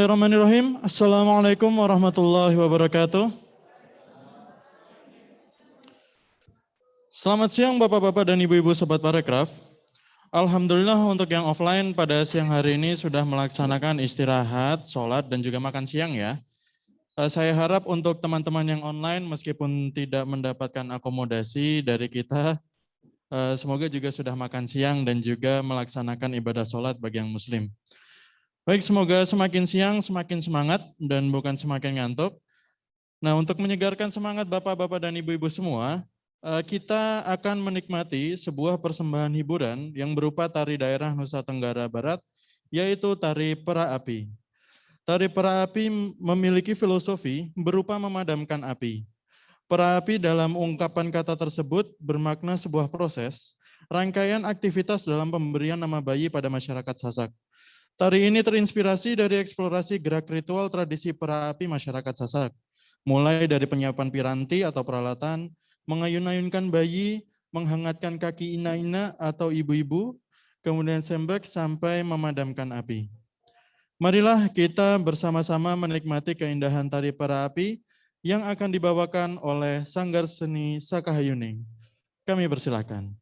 Bismillahirrahmanirrahim. Assalamualaikum warahmatullahi wabarakatuh. Selamat siang Bapak-Bapak dan Ibu-Ibu Sobat Parekraf. Alhamdulillah untuk yang offline pada siang hari ini sudah melaksanakan istirahat, sholat, dan juga makan siang ya. Saya harap untuk teman-teman yang online meskipun tidak mendapatkan akomodasi dari kita, semoga juga sudah makan siang dan juga melaksanakan ibadah sholat bagi yang muslim. Baik, semoga semakin siang semakin semangat dan bukan semakin ngantuk. Nah, untuk menyegarkan semangat Bapak-Bapak dan Ibu-Ibu semua, kita akan menikmati sebuah persembahan hiburan yang berupa tari daerah Nusa Tenggara Barat, yaitu tari pera api. Tari pera api memiliki filosofi berupa memadamkan api. Pera api dalam ungkapan kata tersebut bermakna sebuah proses, rangkaian aktivitas dalam pemberian nama bayi pada masyarakat Sasak. Tari ini terinspirasi dari eksplorasi gerak ritual tradisi pera api masyarakat Sasak, mulai dari penyiapan piranti atau peralatan, mengayun-ayunkan bayi, menghangatkan kaki ina-ina atau ibu-ibu, kemudian sembek sampai memadamkan api. Marilah kita bersama-sama menikmati keindahan tari pera api yang akan dibawakan oleh Sanggar Seni Sakahayuning. Kami persilahkan.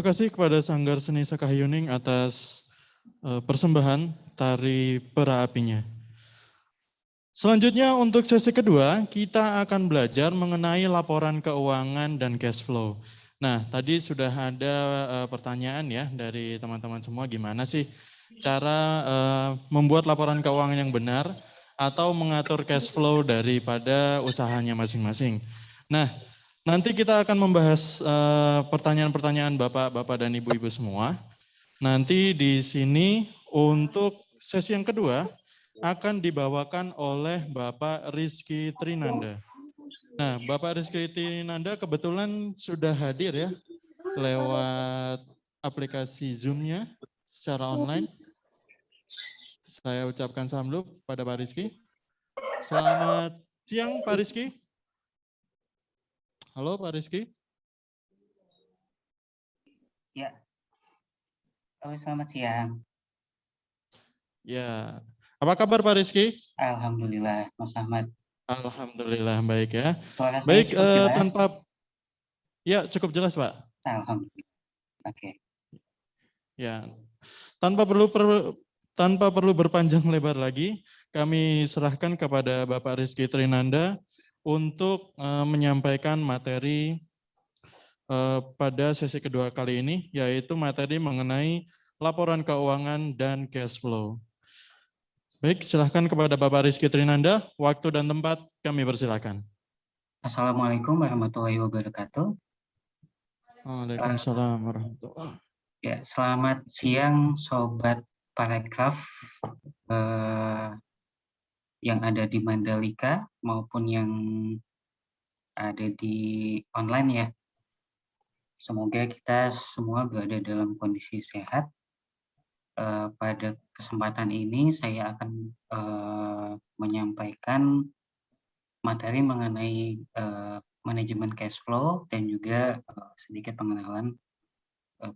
terima kasih kepada Sanggar Seni Sakahyuning atas persembahan tari pera apinya. Selanjutnya untuk sesi kedua, kita akan belajar mengenai laporan keuangan dan cash flow. Nah, tadi sudah ada pertanyaan ya dari teman-teman semua, gimana sih cara membuat laporan keuangan yang benar atau mengatur cash flow daripada usahanya masing-masing. Nah, nanti kita akan membahas pertanyaan-pertanyaan Bapak-Bapak dan Ibu-Ibu semua. Nanti di sini untuk sesi yang kedua akan dibawakan oleh Bapak Rizky Trinanda. Nah, Bapak Rizky Trinanda kebetulan sudah hadir ya lewat aplikasi Zoom-nya secara online. Saya ucapkan salam dulu pada Pak Rizky. Selamat siang Pak Rizky. Halo Pak Rizky. Ya. Oh, selamat siang. Ya. Apa kabar Pak Rizky? Alhamdulillah, Mas Ahmad. Alhamdulillah baik ya. Suara saya Baik, cukup jelas? Ya cukup jelas Pak. Alhamdulillah. Oke. Ya, tanpa perlu berpanjang lebar lagi, kami serahkan kepada Bapak Rizky Trinanda untuk menyampaikan materi pada sesi kedua kali ini, yaitu materi mengenai laporan keuangan dan cash flow. Baik, silahkan kepada Bapak Rizky Trinanda, waktu dan tempat kami persilahkan. Assalamualaikum warahmatullahi wabarakatuh. Waalaikumsalam warahmatullahi wabarakatuh. Ya, selamat siang Sobat Parekraf yang ada di Mandalika maupun yang ada di online ya. Semoga kita semua berada dalam kondisi sehat. Pada kesempatan ini saya akan menyampaikan materi mengenai manajemen cash flow dan juga sedikit pengenalan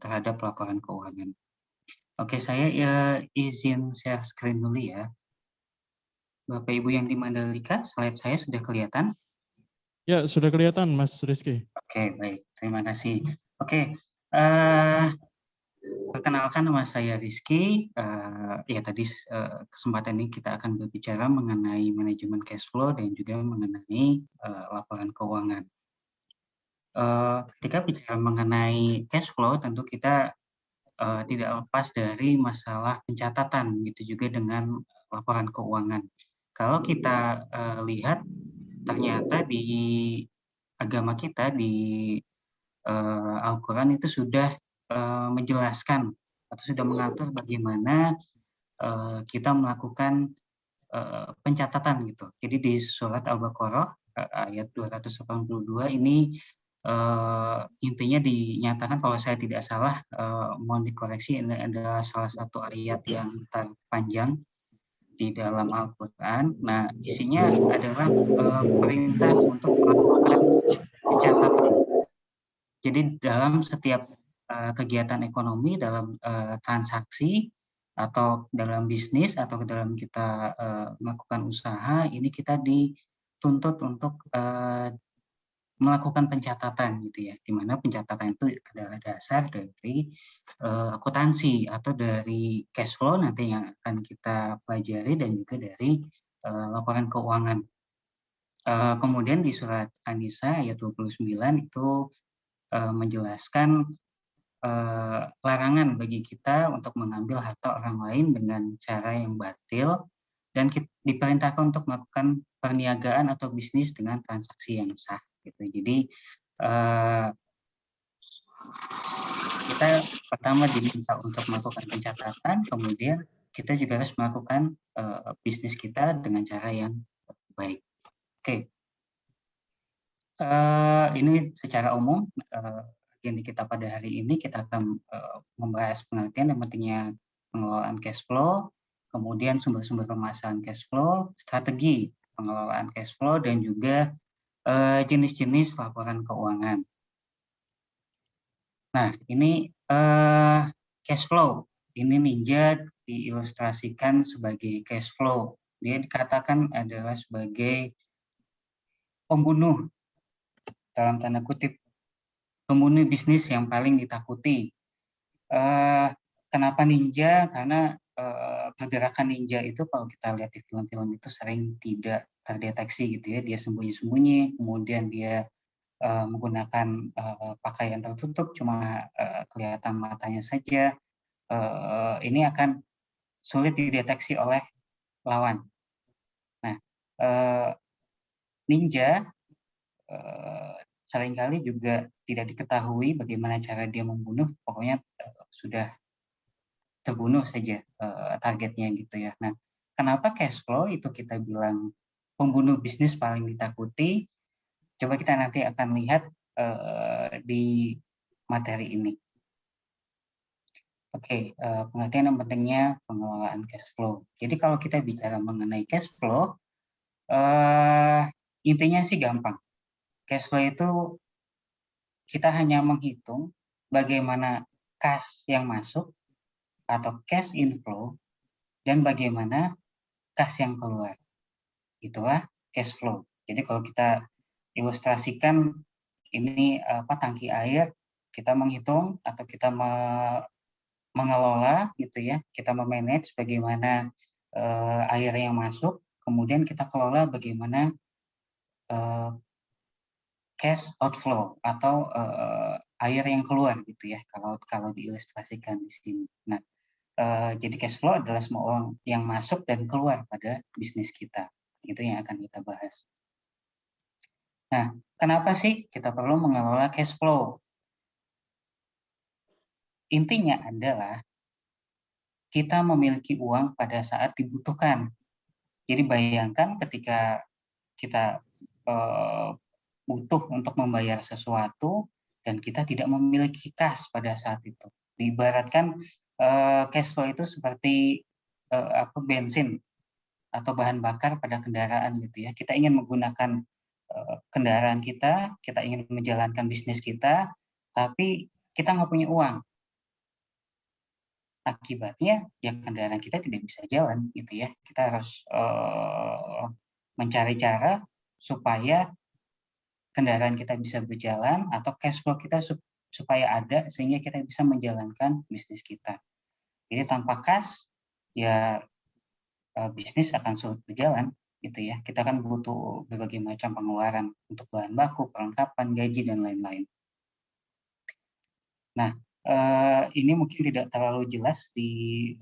terhadap laporan keuangan. Oke, saya izin share screen dulu ya. Bapak Ibu yang di Mandalika, slide saya sudah kelihatan? Ya, sudah kelihatan Mas Rizky. Oke, baik. Terima kasih. Oke, perkenalkan nama saya Rizky. Ya tadi kesempatan ini kita akan berbicara mengenai manajemen cash flow dan juga mengenai laporan keuangan. Ketika bicara mengenai cash flow, tentu kita tidak lepas dari masalah pencatatan, gitu juga dengan laporan keuangan. Kalau kita lihat, ternyata di agama kita, di Al-Quran itu sudah menjelaskan atau sudah mengatur bagaimana kita melakukan pencatatan gitu. Jadi di surat Al-Baqarah ayat 282 ini intinya dinyatakan, kalau saya tidak salah, mohon dikoreksi, ini adalah salah satu ayat yang terpanjang di dalam Al-Quran. Nah, isinya adalah perintah untuk melakukan pencatatan. Jadi dalam setiap kegiatan ekonomi, dalam transaksi, atau dalam bisnis, atau dalam kita melakukan usaha, ini kita dituntut untuk melakukan pencatatan gitu ya, di mana pencatatan itu adalah dasar dari akuntansi atau dari cash flow nanti yang akan kita pelajari, dan juga dari laporan keuangan. Kemudian di surat An-Nisa ayat 29 itu menjelaskan larangan bagi kita untuk mengambil harta orang lain dengan cara yang batil, dan diperintahkan untuk melakukan perniagaan atau bisnis dengan transaksi yang sah. Gitu. Jadi kita pertama diminta untuk melakukan pencatatan, kemudian kita juga harus melakukan bisnis kita dengan cara yang baik. Oke, ini secara umum agenda kita pada hari ini, kita akan membahas pengertian dan pentingnya pengelolaan cash flow, kemudian sumber-sumber permasalahan cash flow, strategi pengelolaan cash flow, dan juga jenis-jenis laporan keuangan. Nah, ini cash flow. Ini Ninja diilustrasikan sebagai cash flow. Dia dikatakan adalah sebagai pembunuh, dalam tanda kutip, pembunuh bisnis yang paling ditakuti. Kenapa ninja? Karena pergerakan ninja itu kalau kita lihat di film-film itu sering tidak terdeteksi gitu ya. Dia sembunyi-sembunyi, kemudian dia menggunakan pakaian tertutup, cuma kelihatan matanya saja. Ini akan sulit dideteksi oleh lawan. Nah, ninja seringkali juga tidak diketahui bagaimana cara dia membunuh, pokoknya sudah terbunuh saja targetnya gitu ya. Nah, kenapa cash flow itu kita bilang pembunuh bisnis paling ditakuti? Coba kita nanti akan lihat di materi ini. Oke, pengertian yang pentingnya pengelolaan cash flow. Jadi kalau kita bicara mengenai cash flow, intinya sih gampang. Cash flow itu kita hanya menghitung bagaimana kas yang masuk atau cash inflow dan bagaimana kas yang keluar. Itulah cash flow. Jadi kalau kita ilustrasikan ini tangki air, kita menghitung atau kita mengelola gitu ya, kita memanage bagaimana air yang masuk, kemudian kita kelola bagaimana cash outflow atau air yang keluar gitu ya, kalau diilustrasikan di sini. Nah, jadi cash flow adalah semua uang yang masuk dan keluar pada bisnis kita. Itu yang akan kita bahas. Nah, kenapa sih kita perlu mengelola cash flow? Intinya adalah kita memiliki uang pada saat dibutuhkan. Jadi bayangkan ketika kita butuh untuk membayar sesuatu dan kita tidak memiliki kas pada saat itu. Diibaratkan cash flow itu seperti bensin atau bahan bakar pada kendaraan gitu ya. Kita ingin menggunakan kendaraan kita ingin menjalankan bisnis kita, tapi kita nggak punya uang. Akibatnya ya kendaraan kita tidak bisa jalan gitu ya. Kita harus mencari cara supaya kendaraan kita bisa berjalan atau cash flow kita supaya ada sehingga kita bisa menjalankan bisnis kita. Jadi tanpa kas ya bisnis akan sulit berjalan gitu ya. Kita kan butuh berbagai macam pengeluaran untuk bahan baku, perlengkapan, gaji dan lain-lain. Nah, ini mungkin tidak terlalu jelas di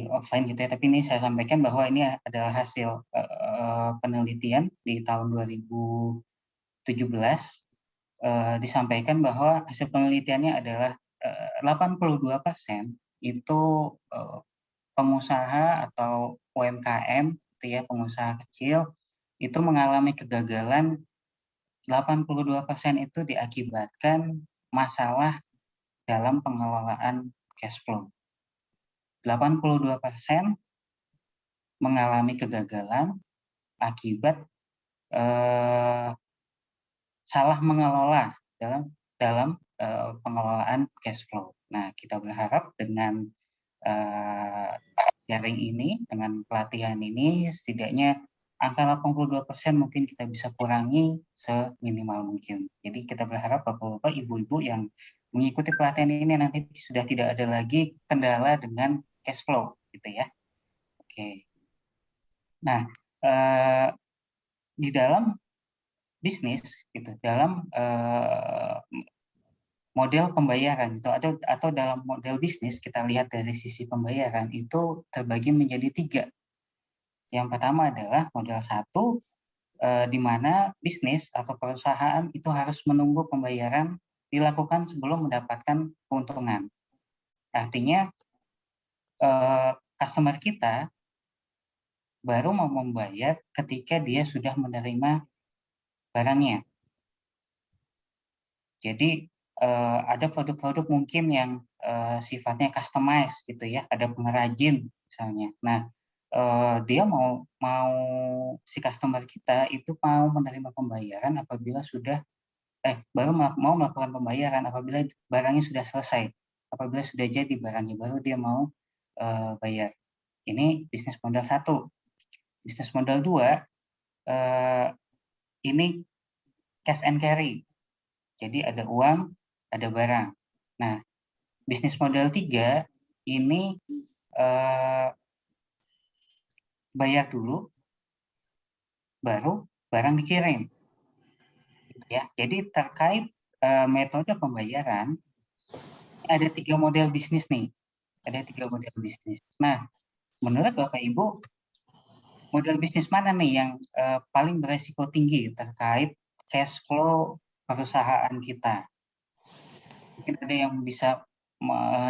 offline gitu ya, tapi ini saya sampaikan bahwa ini adalah hasil penelitian di tahun 2017 disampaikan bahwa hasil penelitiannya adalah 82% itu pengusaha atau UMKM, gitu ya, pengusaha kecil itu mengalami kegagalan. 82% itu diakibatkan masalah dalam pengelolaan cash flow. 82% mengalami kegagalan akibat salah mengelola dalam pengelolaan cash flow. Nah, kita berharap dengan sharing ini, dengan pelatihan ini, setidaknya angka 82% mungkin kita bisa kurangi seminimal mungkin. Jadi kita berharap Bapak-Bapak, Ibu-Ibu yang mengikuti pelatihan ini nanti sudah tidak ada lagi kendala dengan cash flow, gitu ya. Oke. Nah, di dalam bisnis, gitu, dalam model pembayaran itu atau dalam model bisnis kita lihat dari sisi pembayaran itu terbagi menjadi 3. Yang pertama adalah model 1 di mana bisnis atau perusahaan itu harus menunggu pembayaran dilakukan sebelum mendapatkan keuntungan. Artinya customer kita baru mau membayar ketika dia sudah menerima barangnya. Jadi ada produk-produk mungkin yang sifatnya customized gitu ya, ada pengrajin misalnya. Nah, dia mau si customer kita itu mau menerima pembayaran apabila sudah baru mau melakukan pembayaran apabila barangnya sudah selesai, apabila sudah jadi barangnya baru dia mau bayar. Ini bisnis model 1. Bisnis model 2 ini cash and carry. Jadi ada uang, ada barang. Nah, bisnis model 3 ini bayar dulu, baru barang dikirim. Ya, jadi terkait metode pembayaran, ada 3 model bisnis nih. Ada 3 model bisnis. Nah, menurut Bapak Ibu, model bisnis mana nih yang paling beresiko tinggi terkait cash flow perusahaan kita? Mungkin ada yang bisa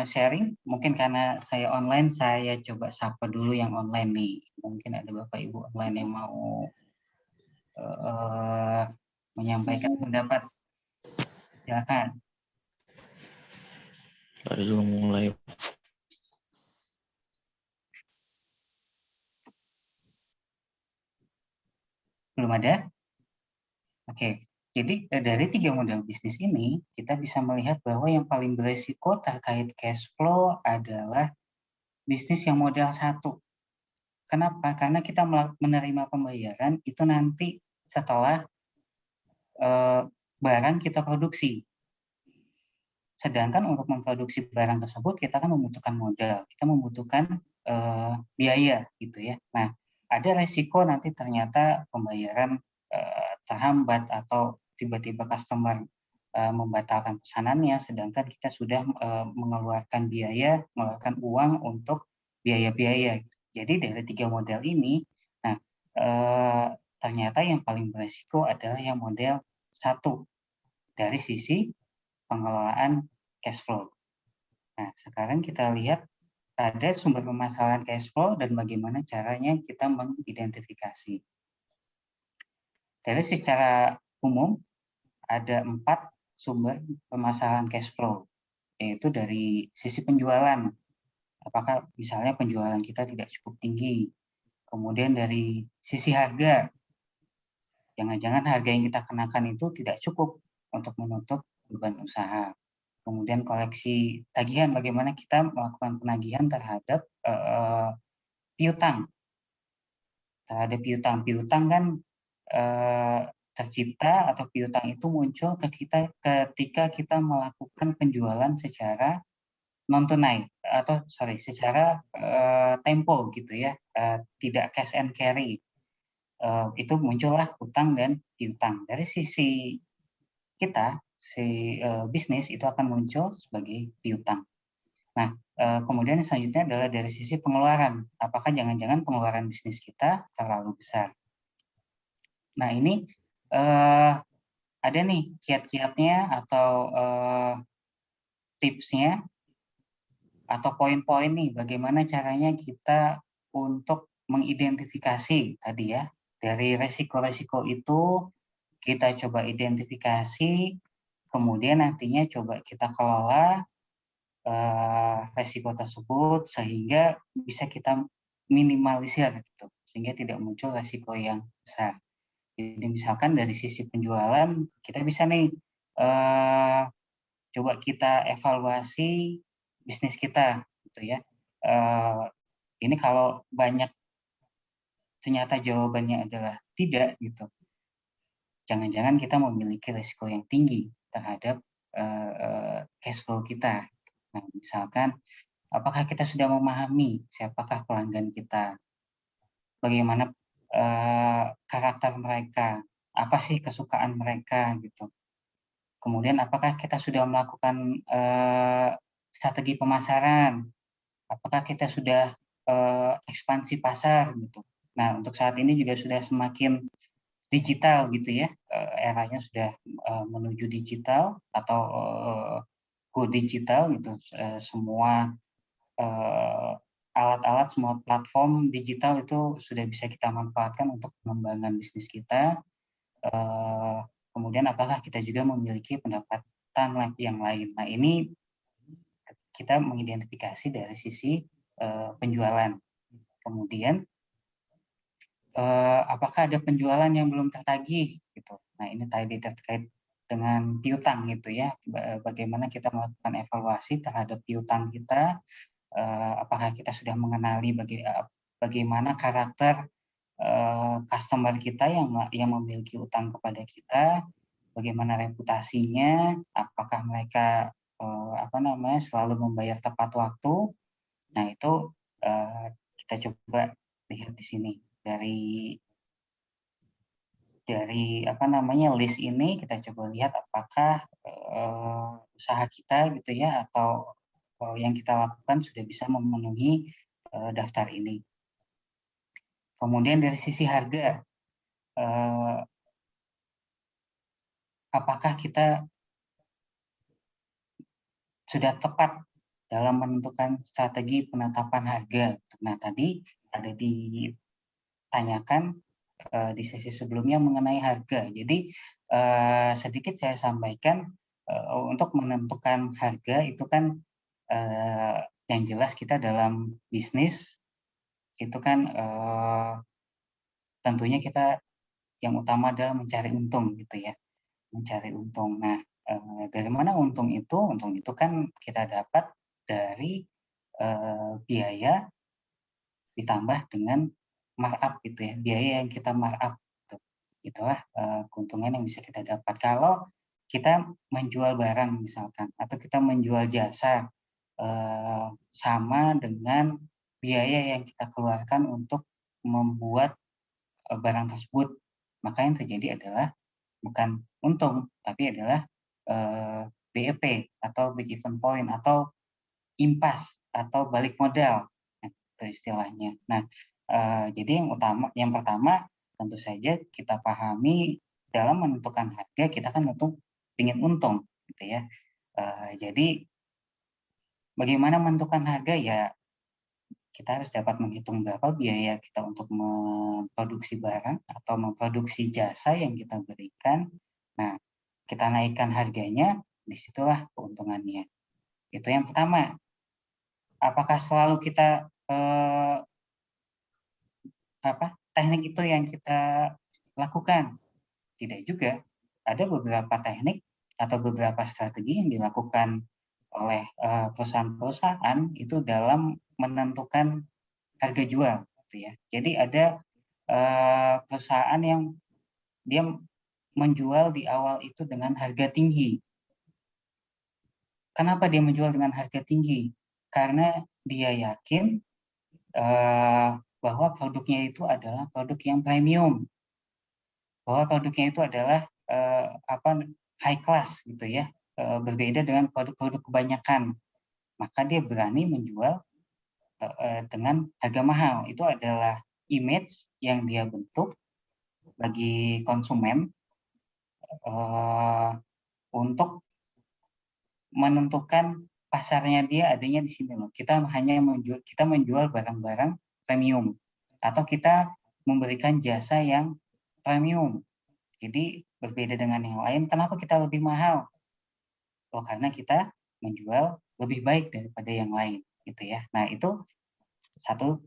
sharing, mungkin karena saya online, saya coba sapa dulu yang online nih. Mungkin ada Bapak Ibu online yang mau menyampaikan pendapat. Silakan. Baru mulai. Belum ada? Oke. Jadi dari 3 model bisnis ini, kita bisa melihat bahwa yang paling beresiko terkait cash flow adalah bisnis yang modal 1. Kenapa? Karena kita menerima pembayaran itu nanti setelah barang kita produksi. Sedangkan untuk memproduksi barang tersebut kita kan membutuhkan modal, kita membutuhkan biaya gitu ya. Nah, ada resiko nanti ternyata pembayaran terhambat atau tiba-tiba customer membatalkan pesanannya, sedangkan kita sudah mengeluarkan biaya, mengeluarkan uang untuk biaya-biaya. Jadi dari 3 model ini, nah ternyata yang paling beresiko adalah yang model 1 dari sisi pengelolaan cash flow. Nah, sekarang kita lihat ada sumber permasalahan cash flow dan bagaimana caranya kita mengidentifikasi. Dari secara umum, ada 4 sumber permasalahan cash flow, yaitu dari sisi penjualan. Apakah misalnya penjualan kita tidak cukup tinggi. Kemudian dari sisi harga, jangan-jangan harga yang kita kenakan itu tidak cukup untuk menutup beban usaha. Kemudian koleksi tagihan, bagaimana kita melakukan penagihan terhadap piutang. Terhadap piutang. Piutang kan tercipta atau piutang itu muncul ketika kita melakukan penjualan secara non tunai atau secara tempo gitu ya, tidak cash and carry. Itu muncullah utang dan piutang. Dari sisi kita, si bisnis itu akan muncul sebagai piutang. Nah, kemudian yang selanjutnya adalah dari sisi pengeluaran. Apakah jangan-jangan pengeluaran bisnis kita terlalu besar? Nah, ini ada nih kiat-kiatnya atau tipsnya atau poin-poin nih bagaimana caranya kita untuk mengidentifikasi tadi ya, dari resiko-resiko itu kita coba identifikasi, kemudian nantinya coba kita kelola resiko tersebut sehingga bisa kita minimalisir gitu, sehingga tidak muncul resiko yang besar. Jadi misalkan dari sisi penjualan kita bisa nih coba kita evaluasi bisnis kita gitu ya. Ini kalau banyak ternyata jawabannya adalah tidak gitu, jangan-jangan kita memiliki risiko yang tinggi terhadap cash flow kita. Nah, misalkan apakah kita sudah memahami siapakah pelanggan kita, bagaimana karakter mereka, apa sih kesukaan mereka gitu. Kemudian apakah kita sudah melakukan strategi pemasaran, apakah kita sudah ekspansi pasar gitu. Nah, untuk saat ini juga sudah semakin digital gitu ya, eranya sudah menuju digital atau go digital gitu. Semua alat-alat, semua platform digital itu sudah bisa kita manfaatkan untuk pengembangan bisnis kita. Kemudian apakah kita juga memiliki pendapatan yang lain. Nah, ini kita mengidentifikasi dari sisi penjualan. Kemudian apakah ada penjualan yang belum tertagih gitu. Nah, ini tadi terkait dengan piutang gitu ya. Bagaimana kita melakukan evaluasi terhadap piutang kita, apakah kita sudah mengenali bagaimana karakter customer kita yang memiliki utang kepada kita, bagaimana reputasinya, apakah mereka selalu membayar tepat waktu. Nah, itu kita coba lihat di sini dari list ini kita coba lihat apakah usaha kita gitu ya atau yang kita lakukan sudah bisa memenuhi daftar ini. Kemudian dari sisi harga, apakah kita sudah tepat dalam menentukan strategi penetapan harga. Nah, tadi ada ditanyakan di sesi sebelumnya mengenai harga. Jadi sedikit saya sampaikan untuk menentukan harga itu kan yang jelas kita dalam bisnis itu kan tentunya kita yang utama adalah mencari untung gitu ya, mencari untung. Nah, dari mana untung itu? Untung itu kan kita dapat dari biaya ditambah dengan markup gitu ya, biaya yang kita markup gitu. Itulah keuntungan yang bisa kita dapat. Kalau kita menjual barang misalkan atau kita menjual jasa sama dengan biaya yang kita keluarkan untuk membuat barang tersebut, maka yang terjadi adalah bukan untung, tapi adalah BEP atau break even point atau impas atau balik modal, nah, itu istilahnya. Nah, jadi yang pertama tentu saja kita pahami dalam menentukan harga kita kan tentu ingin untung, gitu ya. Jadi bagaimana menentukan harga ya kita harus dapat menghitung berapa biaya kita untuk memproduksi barang atau memproduksi jasa yang kita berikan. Nah, kita naikkan harganya, disitulah keuntungannya. Itu yang pertama. Apakah selalu kita teknik itu yang kita lakukan? Tidak juga. Ada beberapa teknik atau beberapa strategi yang dilakukan oleh perusahaan-perusahaan itu dalam menentukan harga jual, gitu ya. Jadi ada perusahaan yang dia menjual di awal itu dengan harga tinggi. Kenapa dia menjual dengan harga tinggi? Karena dia yakin bahwa produknya itu adalah produk yang premium, bahwa produknya itu adalah high class gitu ya, berbeda dengan produk-produk kebanyakan. Maka dia berani menjual dengan harga mahal. Itu adalah image yang dia bentuk bagi konsumen untuk menentukan pasarnya dia adanya di sini loh. Kita menjual barang-barang premium atau kita memberikan jasa yang premium. Jadi berbeda dengan yang lain. Kenapa kita lebih mahal? Oh, karena kita menjual lebih baik daripada yang lain, gitu ya. Nah, itu satu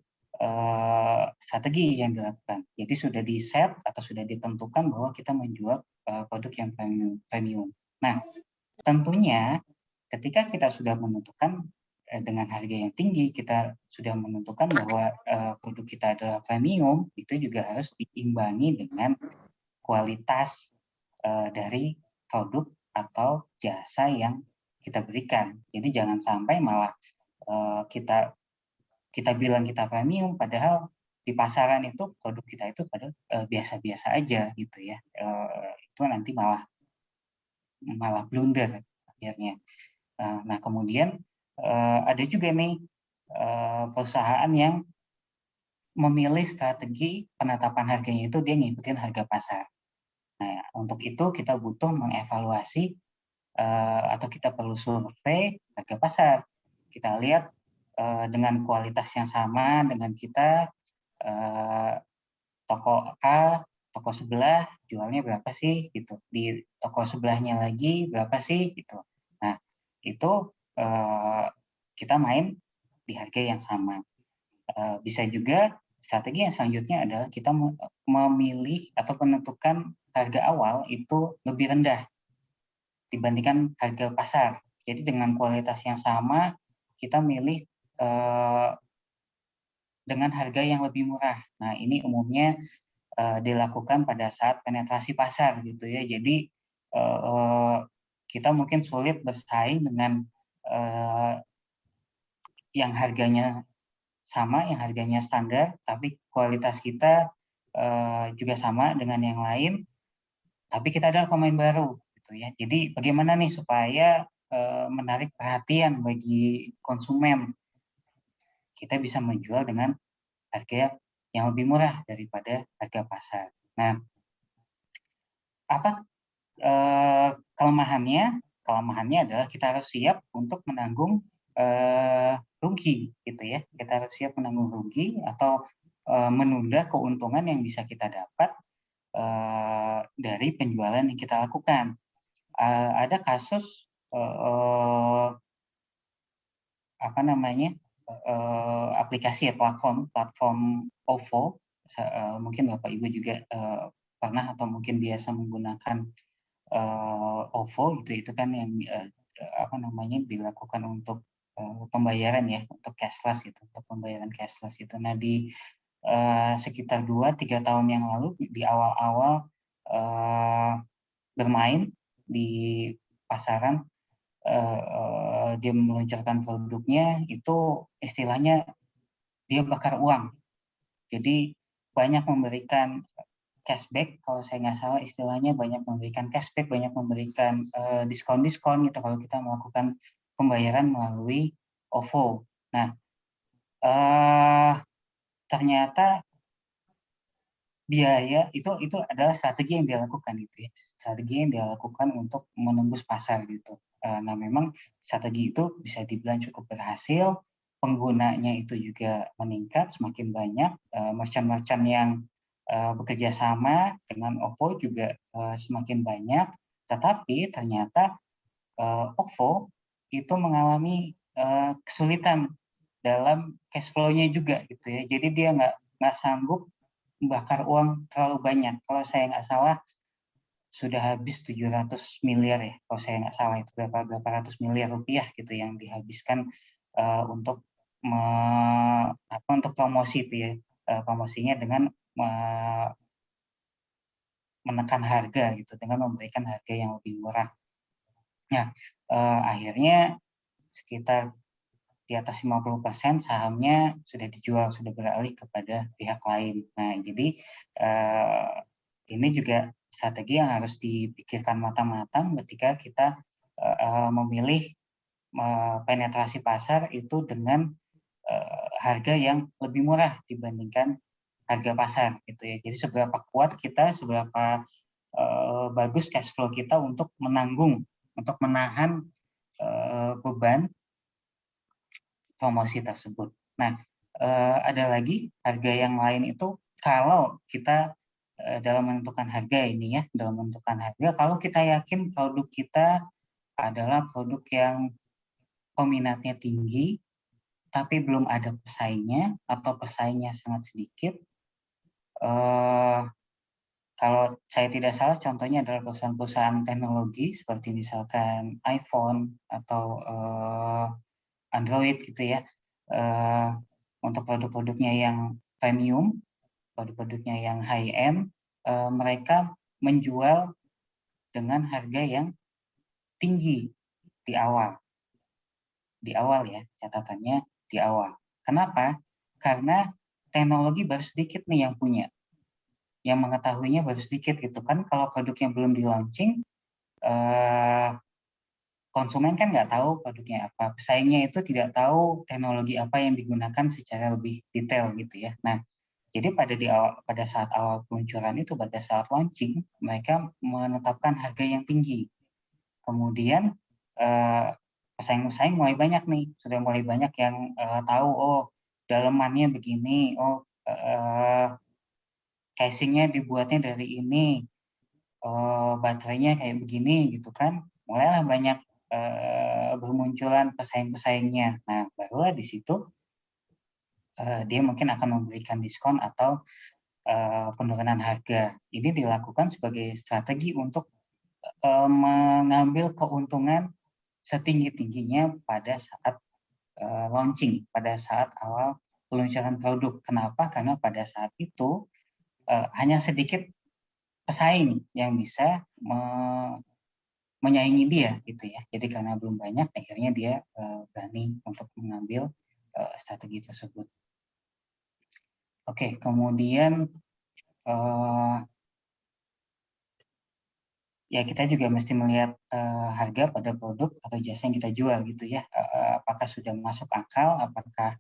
strategi yang dilakukan. Jadi sudah di-set atau sudah ditentukan bahwa kita menjual produk yang premium. Nah, tentunya ketika kita sudah menentukan dengan harga yang tinggi, kita sudah menentukan bahwa produk kita adalah premium, itu juga harus diimbangi dengan kualitas dari produk atau jasa yang kita berikan. Jadi jangan sampai malah kita bilang kita premium, padahal di pasaran itu produk kita itu padahal biasa-biasa aja gitu ya. Itu nanti malah blunder akhirnya. Nah, kemudian ada juga nih perusahaan yang memilih strategi penetapan harganya itu dia ngikutin harga pasar. Nah, untuk itu kita butuh mengevaluasi atau kita perlu survei harga pasar. Kita lihat dengan kualitas yang sama dengan kita, toko A, toko sebelah jualnya berapa sih gitu. Di toko sebelahnya lagi berapa sih gitu. Nah, itu kita main di harga yang sama. Bisa juga strategi yang selanjutnya adalah kita memilih atau menentukan harga awal itu lebih rendah dibandingkan harga pasar. Jadi dengan kualitas yang sama, kita milih dengan harga yang lebih murah. Nah, ini umumnya dilakukan pada saat penetrasi pasar gitu ya. Jadi kita mungkin sulit bersaing dengan yang harganya sama, yang harganya standar, tapi kualitas kita juga sama dengan yang lain, tapi kita adalah pemain baru, gitu ya. Jadi bagaimana nih supaya menarik perhatian bagi konsumen, kita bisa menjual dengan harga yang lebih murah daripada harga pasar. Nah, apa kelemahannya? Kelemahannya adalah kita harus siap untuk menanggung rugi, gitu ya. Kita harus siap menanggung rugi atau menunda keuntungan yang bisa kita dapat dari penjualan yang kita lakukan. Ada kasus apa namanya aplikasi ya, platform OVO, mungkin Bapak Ibu juga pernah atau mungkin biasa menggunakan OVO gitu, itu kan yang apa namanya dilakukan untuk pembayaran ya, untuk cashless gitu, untuk pembayaran cashless itu. Nah, di sekitar 2-3 tahun yang lalu, di awal-awal bermain di pasaran, dia meluncurkan produknya itu istilahnya dia bakar uang. Jadi banyak memberikan cashback, kalau saya nggak salah istilahnya, banyak memberikan cashback, banyak memberikan diskon-diskon gitu kalau kita melakukan pembayaran melalui OVO. Nah, ternyata biaya itu adalah strategi yang dia lakukan gitu ya, strategi yang dia lakukan untuk menembus pasar gitu. Nah, memang strategi itu bisa dibilang cukup berhasil, penggunanya itu juga meningkat semakin banyak, merchant-merchant yang bekerja sama dengan OVO juga semakin banyak, tetapi ternyata OVO itu mengalami kesulitan dalam cash flow-nya juga gitu ya. Jadi dia nggak sanggup bakar uang terlalu banyak. Kalau saya nggak salah sudah habis 700 miliar ya, kalau saya nggak salah itu berapa ratus miliar rupiah gitu yang dihabiskan untuk untuk promosi itu ya, promosinya dengan menekan harga gitu, dengan memberikan harga yang lebih murah. Nah, akhirnya sekitar di atas 50% sahamnya sudah dijual, sudah beralih kepada pihak lain. Nah, jadi ini juga strategi yang harus dipikirkan matang-matang ketika kita memilih penetrasi pasar itu dengan harga yang lebih murah dibandingkan harga pasar gitu ya. Jadi seberapa kuat kita, seberapa bagus cash flow kita untuk menanggung, untuk menahan beban promosi tersebut. Nah, ada lagi harga yang lain itu kalau kita dalam menentukan harga ini ya, dalam menentukan harga, kalau kita yakin produk kita adalah produk yang peminatnya tinggi, tapi belum ada pesaingnya atau pesaingnya sangat sedikit, kalau saya tidak salah contohnya adalah perusahaan-perusahaan teknologi seperti misalkan iPhone atau Android gitu ya, untuk produk-produknya yang premium, produk-produknya yang high end, mereka menjual dengan harga yang tinggi di awal ya, catatannya di awal. Kenapa? Karena teknologi baru sedikit nih yang punya, yang mengetahuinya baru sedikit gitu kan. Kalau produknya belum di-launching, konsumen kan nggak tahu produknya apa, pesaingnya itu tidak tahu teknologi apa yang digunakan secara lebih detail gitu ya. Nah, jadi pada saat awal peluncuran itu, pada saat launching, mereka menetapkan harga yang tinggi. Kemudian pesaing-pesaing mulai banyak nih, sudah mulai banyak yang tahu, oh dalemannya begini, oh casingnya dibuatnya dari ini, baterainya kayak begini gitu kan. Mulailah banyak bermunculan pesaing-pesaingnya. Nah, barulah di situ dia mungkin akan memberikan diskon atau penurunan harga. Ini dilakukan sebagai strategi untuk mengambil keuntungan setinggi-tingginya pada saat launching, pada saat awal peluncuran produk. Kenapa? Karena pada saat itu hanya sedikit pesaing yang bisa menyaingi dia gitu ya. Jadi karena belum banyak, akhirnya dia berani untuk mengambil strategi tersebut. Oke, kemudian ya kita juga mesti melihat harga pada produk atau jasa yang kita jual gitu ya. Apakah sudah masuk akal, apakah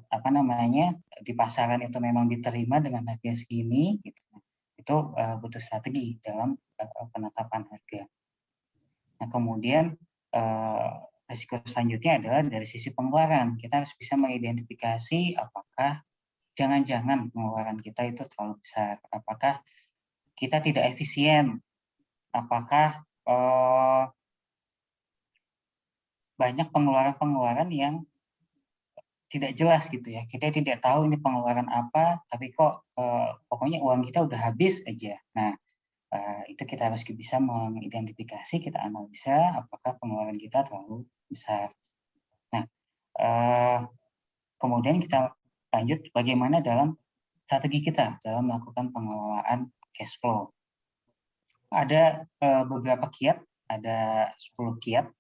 apa namanya di pasaran itu memang diterima dengan harga segini gitu. Itu butuh strategi dalam penetapan harga. Nah, kemudian risiko selanjutnya adalah dari sisi pengeluaran. Kita harus bisa mengidentifikasi apakah jangan-jangan pengeluaran kita itu terlalu besar. Apakah kita tidak efisien? Apakah banyak pengeluaran-pengeluaran yang tidak jelas gitu ya. Kita tidak tahu ini pengeluaran apa, tapi kok pokoknya uang kita udah habis aja. Nah, itu kita harus bisa mengidentifikasi, kita analisa apakah pengeluaran kita terlalu besar. Nah, kemudian kita lanjut bagaimana dalam strategi kita dalam melakukan pengelolaan cash flow. Ada beberapa kiat, ada 10 kiat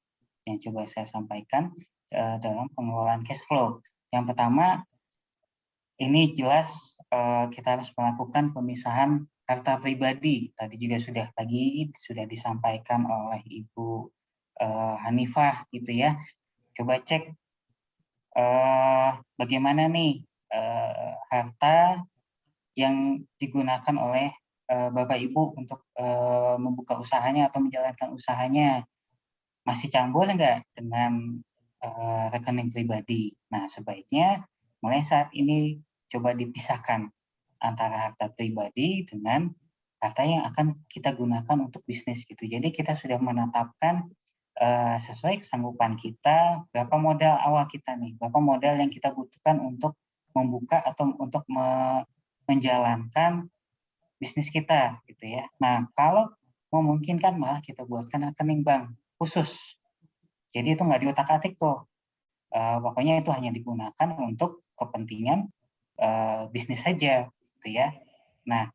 yang coba saya sampaikan dalam pengelolaan cash flow. Yang pertama, ini jelas kita harus melakukan pemisahan harta pribadi. Tadi juga sudah disampaikan oleh Ibu Hanifah gitu ya. Coba cek bagaimana nih harta yang digunakan oleh Bapak Ibu untuk membuka usahanya atau menjalankan usahanya. Masih campur nggak dengan rekening pribadi? Nah, sebaiknya mulai saat ini coba dipisahkan antara harta pribadi dengan harta yang akan kita gunakan untuk bisnis gitu. Jadi kita sudah menetapkan sesuai kesanggupan kita, berapa modal awal kita nih, berapa modal yang kita butuhkan untuk membuka atau untuk menjalankan bisnis kita gitu ya. Nah, kalau memungkinkan malah kita buatkan rekening bank khusus. Jadi itu nggak diutak-atik tuh. Pokoknya itu hanya digunakan untuk kepentingan bisnis saja gitu ya. Nah,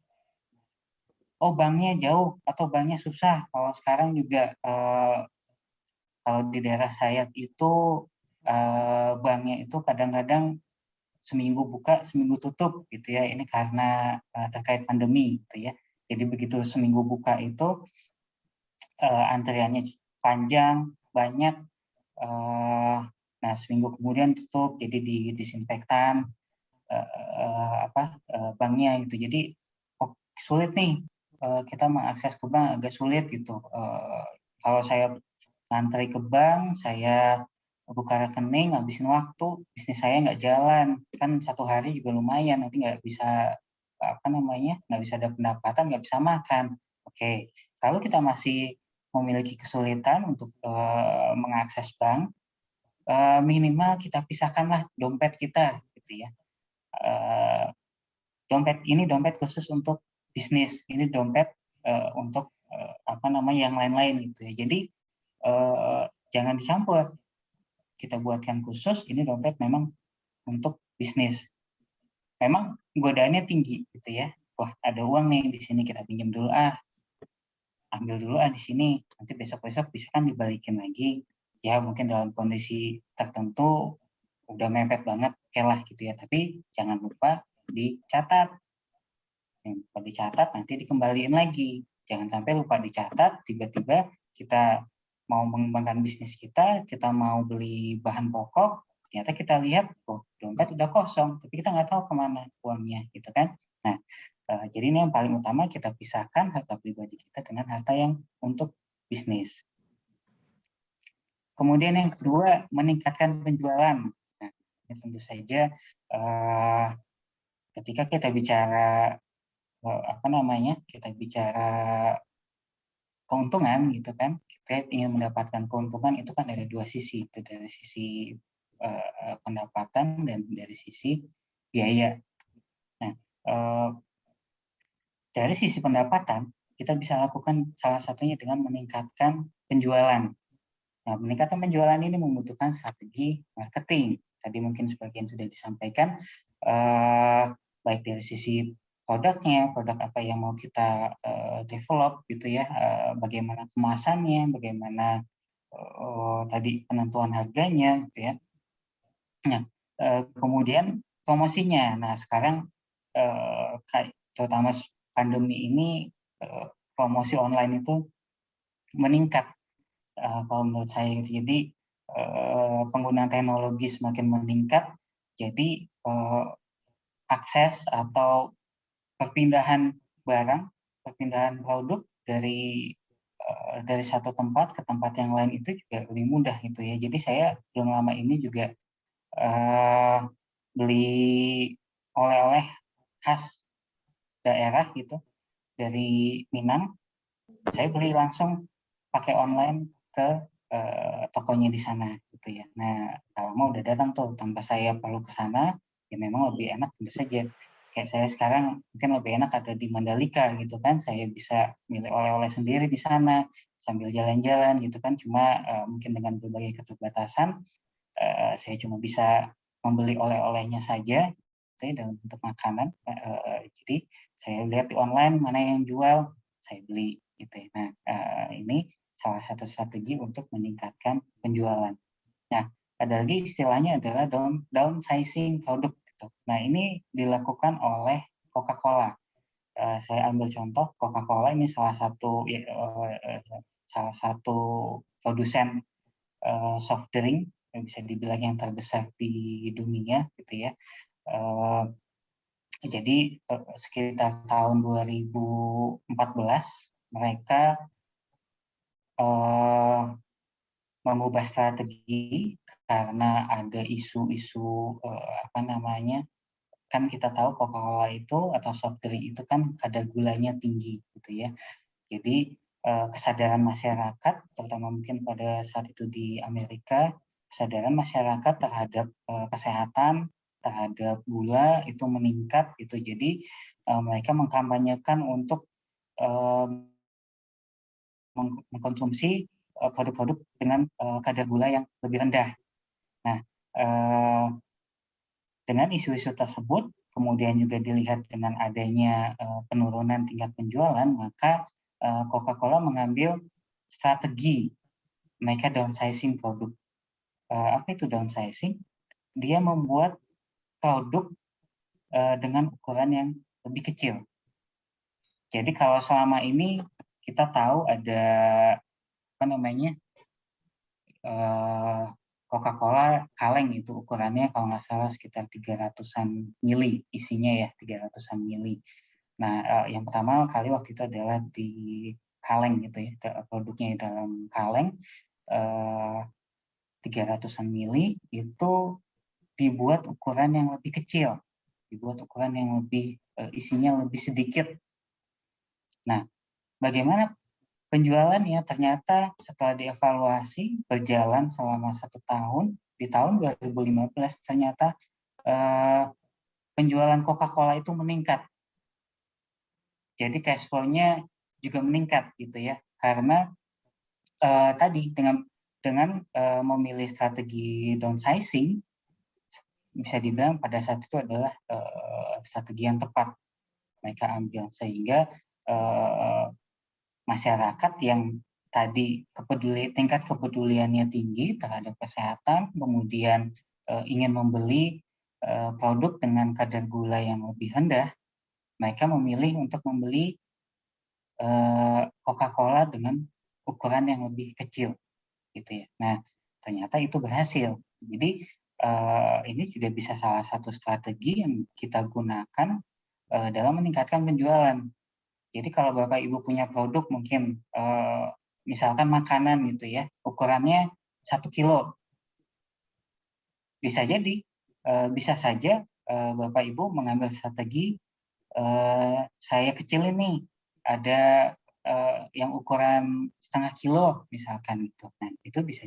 banknya jauh atau banknya susah. Kalau sekarang juga kalau di daerah saya itu banknya itu kadang-kadang seminggu buka, seminggu tutup gitu ya. Ini karena terkait pandemi gitu ya. Jadi begitu seminggu buka itu antriannya panjang, banyak. Nah, seminggu kemudian tutup, jadi disinfektan banknya gitu. Jadi sulit nih kita mengakses ke bank, agak sulit gitu. Kalau saya ngantri ke bank, saya buka rekening, ngabisin waktu, bisnis saya nggak jalan. Kan 1 hari juga lumayan, nanti nggak bisa nggak bisa ada pendapatan, nggak bisa makan. Oke, kalau kita masih memiliki kesulitan untuk mengakses bank, minimal kita pisahkanlah dompet kita, gitu ya. Dompet ini dompet khusus untuk bisnis, ini dompet untuk yang lain-lain gitu ya. Jadi jangan dicampur. Kita buatkan khusus, ini dompet memang untuk bisnis. Memang godaannya tinggi gitu ya. Wah, ada uang nih di sini, kita pinjam dulu ambil dulu di sini, nanti besok-besok bisa kan dibalikin lagi. Ya mungkin dalam kondisi tertentu udah mepet banget, lah gitu ya. Tapi jangan lupa dicatat. Lupa dicatat nanti dikembaliin lagi. Jangan sampai lupa dicatat, tiba-tiba kita mau mengembangkan bisnis kita mau beli bahan pokok, ternyata kita lihat, dompet udah kosong, tapi kita nggak tahu kemana uangnya, gitu kan. Nah, jadi ini yang paling utama, kita pisahkan harta pribadi kita dengan harta yang untuk bisnis. Kemudian yang kedua, meningkatkan penjualan. Nah, ini tentu saja ketika kita bicara kita bicara keuntungan gitu kan, kita ingin mendapatkan keuntungan itu kan dari dua sisi, itu dari sisi pendapatan dan dari sisi biaya. Nah, dari sisi pendapatan kita bisa lakukan salah satunya dengan meningkatkan penjualan. Nah, meningkatkan penjualan ini membutuhkan strategi marketing. Tadi mungkin sebagian sudah disampaikan, baik dari sisi produknya, produk apa yang mau kita develop gitu ya, bagaimana kemasannya, bagaimana tadi penentuan harganya gitu ya. Nah, kemudian promosinya. Nah, sekarang terutama pandemi ini promosi online itu meningkat kalau menurut saya gitu. Jadi penggunaan teknologi semakin meningkat, jadi akses atau perpindahan barang, perpindahan produk dari satu tempat ke tempat yang lain itu juga lebih mudah gitu ya. Jadi saya belum lama ini juga beli oleh-oleh khas daerah gitu dari Minang. Saya beli langsung pakai online ke tokonya di sana gitu ya. Nah, kalau mau udah datang tuh tanpa saya perlu ke sana, ya memang lebih enak tentu saja. Kayak saya sekarang mungkin lebih enak ada di Mandalika gitu kan, saya bisa milih oleh-oleh sendiri di sana sambil jalan-jalan gitu kan. Cuma mungkin dengan berbagai keterbatasan, saya cuma bisa membeli oleh-olehnya saja, gitu ya, dalam bentuk makanan. Jadi saya lihat di online mana yang jual, saya beli gitu ya. Nah, ini salah satu strategi untuk meningkatkan penjualan. Nah, ada lagi istilahnya adalah downsizing produk gitu. Nah, ini dilakukan oleh Coca-Cola. Saya ambil contoh Coca-Cola ini salah satu produsen soft drink yang bisa dibilang yang terbesar di dunia gitu ya. Jadi sekitar tahun 2014 mereka mengubah strategi karena ada isu-isu apa namanya, kan kita tahu Coca-Cola itu atau soft drink itu kan kadar gulanya tinggi gitu ya. Jadi kesadaran masyarakat, terutama mungkin pada saat itu di Amerika, kesadaran masyarakat terhadap kesehatan, terhadap gula itu meningkat gitu. Jadi mereka mengkampanyekan untuk mengkonsumsi produk-produk dengan kadar gula yang lebih rendah. Nah, dengan isu-isu tersebut, kemudian juga dilihat dengan adanya penurunan tingkat penjualan, maka Coca-Cola mengambil strategi mereka downsizing produk. Apa itu downsizing? Dia membuat produk dengan ukuran yang lebih kecil. Jadi kalau selama ini kita tahu ada apa namanya Coca-Cola kaleng itu ukurannya kalau nggak salah sekitar 300-an mili isinya ya, 300-an mili. Nah, yang pertama kali waktu itu adalah di kaleng gitu ya, produknya dalam kaleng 300-an mili itu dibuat ukuran yang lebih kecil, dibuat ukuran yang lebih isinya lebih sedikit. Nah, bagaimana penjualannya? Ternyata setelah dievaluasi berjalan selama 1 tahun, di tahun 2015 ternyata penjualan Coca-Cola itu meningkat. Jadi cash flow-nya juga meningkat gitu ya, karena tadi dengan memilih strategi downsizing, bisa dibilang pada saat itu adalah strategi yang tepat mereka ambil, sehingga masyarakat yang tadi tingkat kepeduliannya tinggi terhadap kesehatan, kemudian ingin membeli produk dengan kadar gula yang lebih rendah, mereka memilih untuk membeli Coca-Cola dengan ukuran yang lebih kecil, gitu ya. Nah, ternyata itu berhasil. Jadi ini juga bisa salah satu strategi yang kita gunakan dalam meningkatkan penjualan. Jadi kalau Bapak Ibu punya produk mungkin misalkan makanan gitu ya, ukurannya 1 kilo, bisa saja Bapak Ibu mengambil strategi saya kecilin nih, ada yang ukuran setengah kilo misalkan gitu. Nah, itu bisa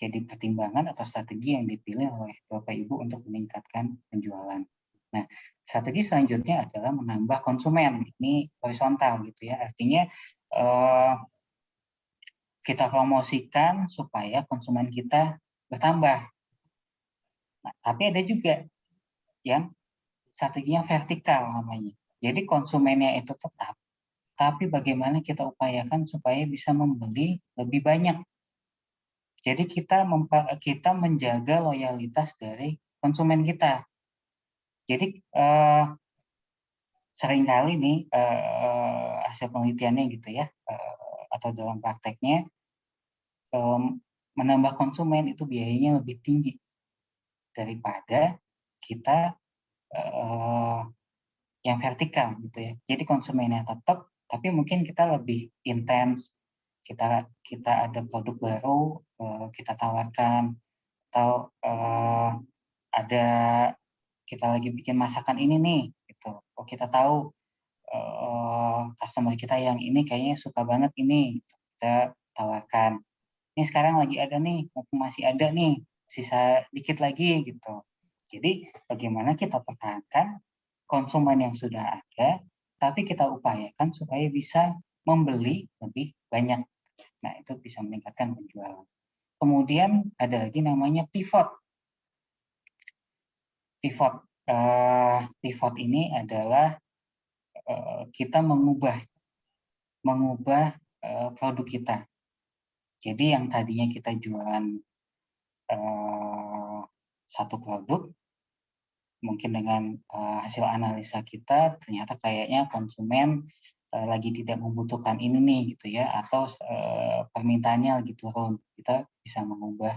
jadi pertimbangan atau strategi yang dipilih oleh Bapak Ibu untuk meningkatkan penjualan. Nah, strategi selanjutnya adalah menambah konsumen. Ini horizontal gitu ya, artinya kita promosikan supaya konsumen kita bertambah. Nah, tapi ada juga yang strateginya vertikal namanya. Jadi konsumennya itu tetap, tapi bagaimana kita upayakan supaya bisa membeli lebih banyak. Jadi kita menjaga loyalitas dari konsumen kita. Jadi seringkali nih hasil penelitiannya gitu ya, atau dalam prakteknya, menambah konsumen itu biayanya lebih tinggi daripada kita yang vertikal gitu ya. Jadi konsumennya tetap, tapi mungkin kita lebih intens, kita kita ada produk baru, kita tawarkan, atau ada kita lagi bikin masakan ini nih, gitu. Oh kita tahu customer kita yang ini kayaknya suka banget ini, gitu. Kita tawarkan. Ini sekarang lagi ada nih, mumpung masih ada nih, sisa dikit lagi gitu. Jadi bagaimana kita pertahankan konsumen yang sudah ada, tapi kita upayakan supaya bisa membeli lebih banyak. Nah, itu bisa meningkatkan penjualan. Kemudian ada lagi namanya pivot. Pivot, pivot ini adalah kita mengubah produk kita. Jadi yang tadinya kita jualan satu produk, mungkin dengan hasil analisa kita ternyata kayaknya konsumen lagi tidak membutuhkan ini nih gitu ya, atau permintaannya lagi turun. Kita bisa mengubah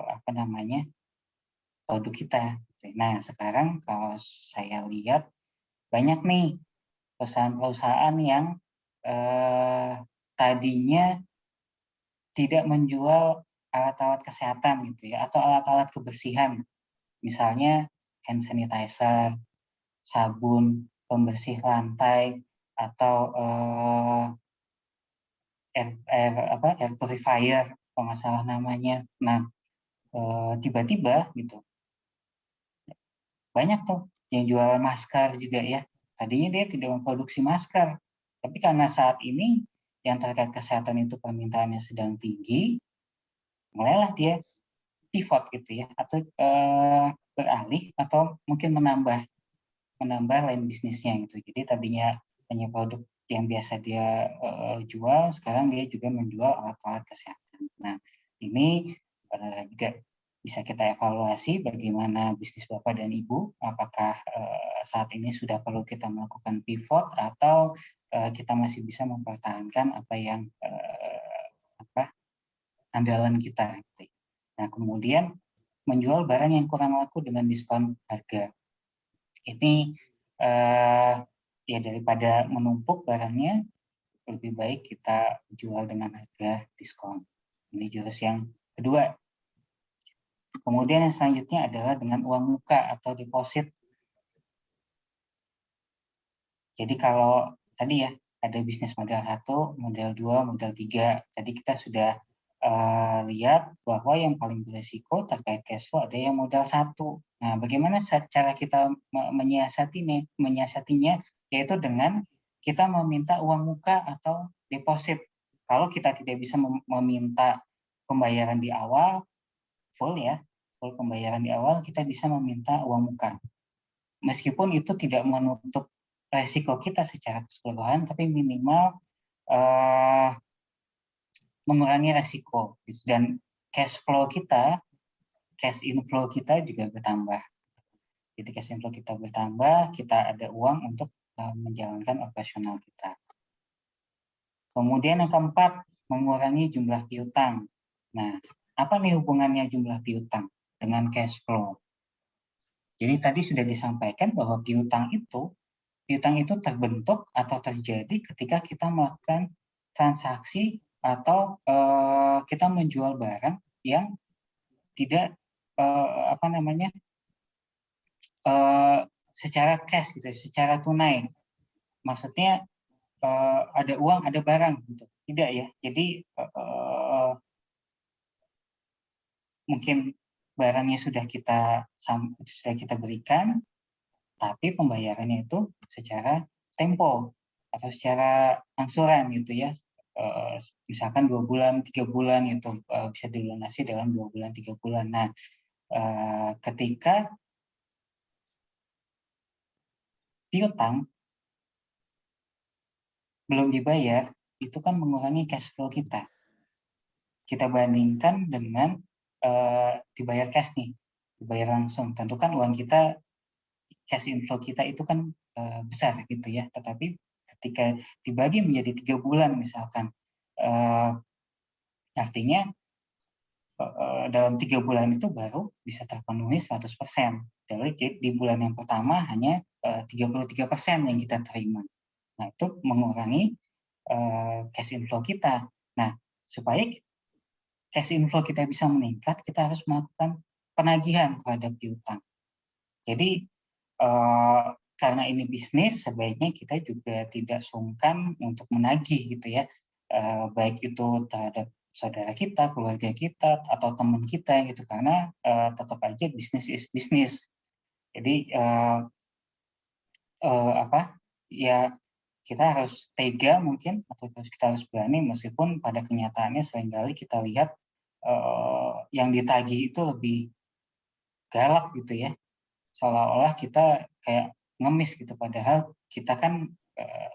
apa namanya produk kita. Nah sekarang kalau saya lihat banyak nih perusahaan-perusahaan yang tadinya tidak menjual alat-alat kesehatan gitu ya, atau alat-alat kebersihan, misalnya hand sanitizer, sabun, pembersih lantai, atau air purifier kalau nggak salah namanya. Nah, tiba-tiba gitu banyak tuh yang jual masker juga ya. Tadinya dia tidak memproduksi masker, tapi karena saat ini yang terkait kesehatan itu permintaannya sedang tinggi, mulailah dia pivot gitu ya, atau beralih atau mungkin menambah line bisnisnya gitu. Jadi tadinya hanya produk yang biasa dia jual, sekarang dia juga menjual alat-alat kesehatan. Nah, ini juga bisa kita evaluasi bagaimana bisnis Bapak dan Ibu, apakah saat ini sudah perlu kita melakukan pivot atau kita masih bisa mempertahankan apa yang andalan kita. Gitu. Nah, kemudian menjual barang yang kurang laku dengan diskon harga. Ini ya daripada menumpuk barangnya, lebih baik kita jual dengan harga diskon. Ini jurus yang kedua. Kemudian yang selanjutnya adalah dengan uang muka atau deposit. Jadi kalau tadi ya ada bisnis modal 1, modal 2, modal 3. Tadi kita sudah lihat bahwa yang paling beresiko terkait cash flow ada yang modal 1. Nah, bagaimana cara kita menyiasatinya, yaitu dengan kita meminta uang muka atau deposit. Kalau kita tidak bisa meminta pembayaran di awal, full pembayaran di awal, kita bisa meminta uang muka. Meskipun itu tidak menutup resiko kita secara keseluruhan, tapi minimal mengurangi resiko dan cash inflow kita juga bertambah. Jadi cash inflow kita bertambah, kita ada uang untuk menjalankan operasional kita. Kemudian yang keempat, mengurangi jumlah piutang. Nah, apa nih hubungannya jumlah piutang dengan cash flow? Jadi tadi sudah disampaikan bahwa piutang itu terbentuk atau terjadi ketika kita melakukan transaksi atau kita menjual barang yang tidak secara cash gitu, secara tunai. Maksudnya ada uang, ada barang gitu. Tidak ya. Jadi mungkin barangnya sudah kita berikan, tapi pembayarannya itu secara tempo atau secara angsuran gitu ya. Misalkan 2 bulan, 3 bulan itu bisa dilunasi dalam 2 bulan, 3 bulan. Nah, ketika piutang belum dibayar, itu kan mengurangi cash flow kita. Kita bandingkan dengan dibayar cash nih, dibayar langsung. Tentu kan uang kita, cash inflow kita itu kan besar gitu ya. Tetapi ketika dibagi menjadi 3 bulan misalkan, artinya dalam 3 bulan itu baru bisa terpenuhi 100%. Jadi di bulan yang pertama hanya 33% yang kita terima. Nah, itu mengurangi cash inflow kita. Nah, supaya cash inflow kita bisa meningkat, kita harus melakukan penagihan terhadap piutang. Jadi karena ini bisnis, sebaiknya kita juga tidak sungkan untuk menagih gitu ya, baik itu terhadap saudara kita, keluarga kita, atau teman kita gitu, karena tetap aja bisnis is bisnis. Jadi apa ya, kita harus tega mungkin, atau kita harus berani, meskipun pada kenyataannya seringkali kita lihat yang ditagih itu lebih galak gitu ya, seolah-olah kita kayak ngemis gitu, padahal kita kan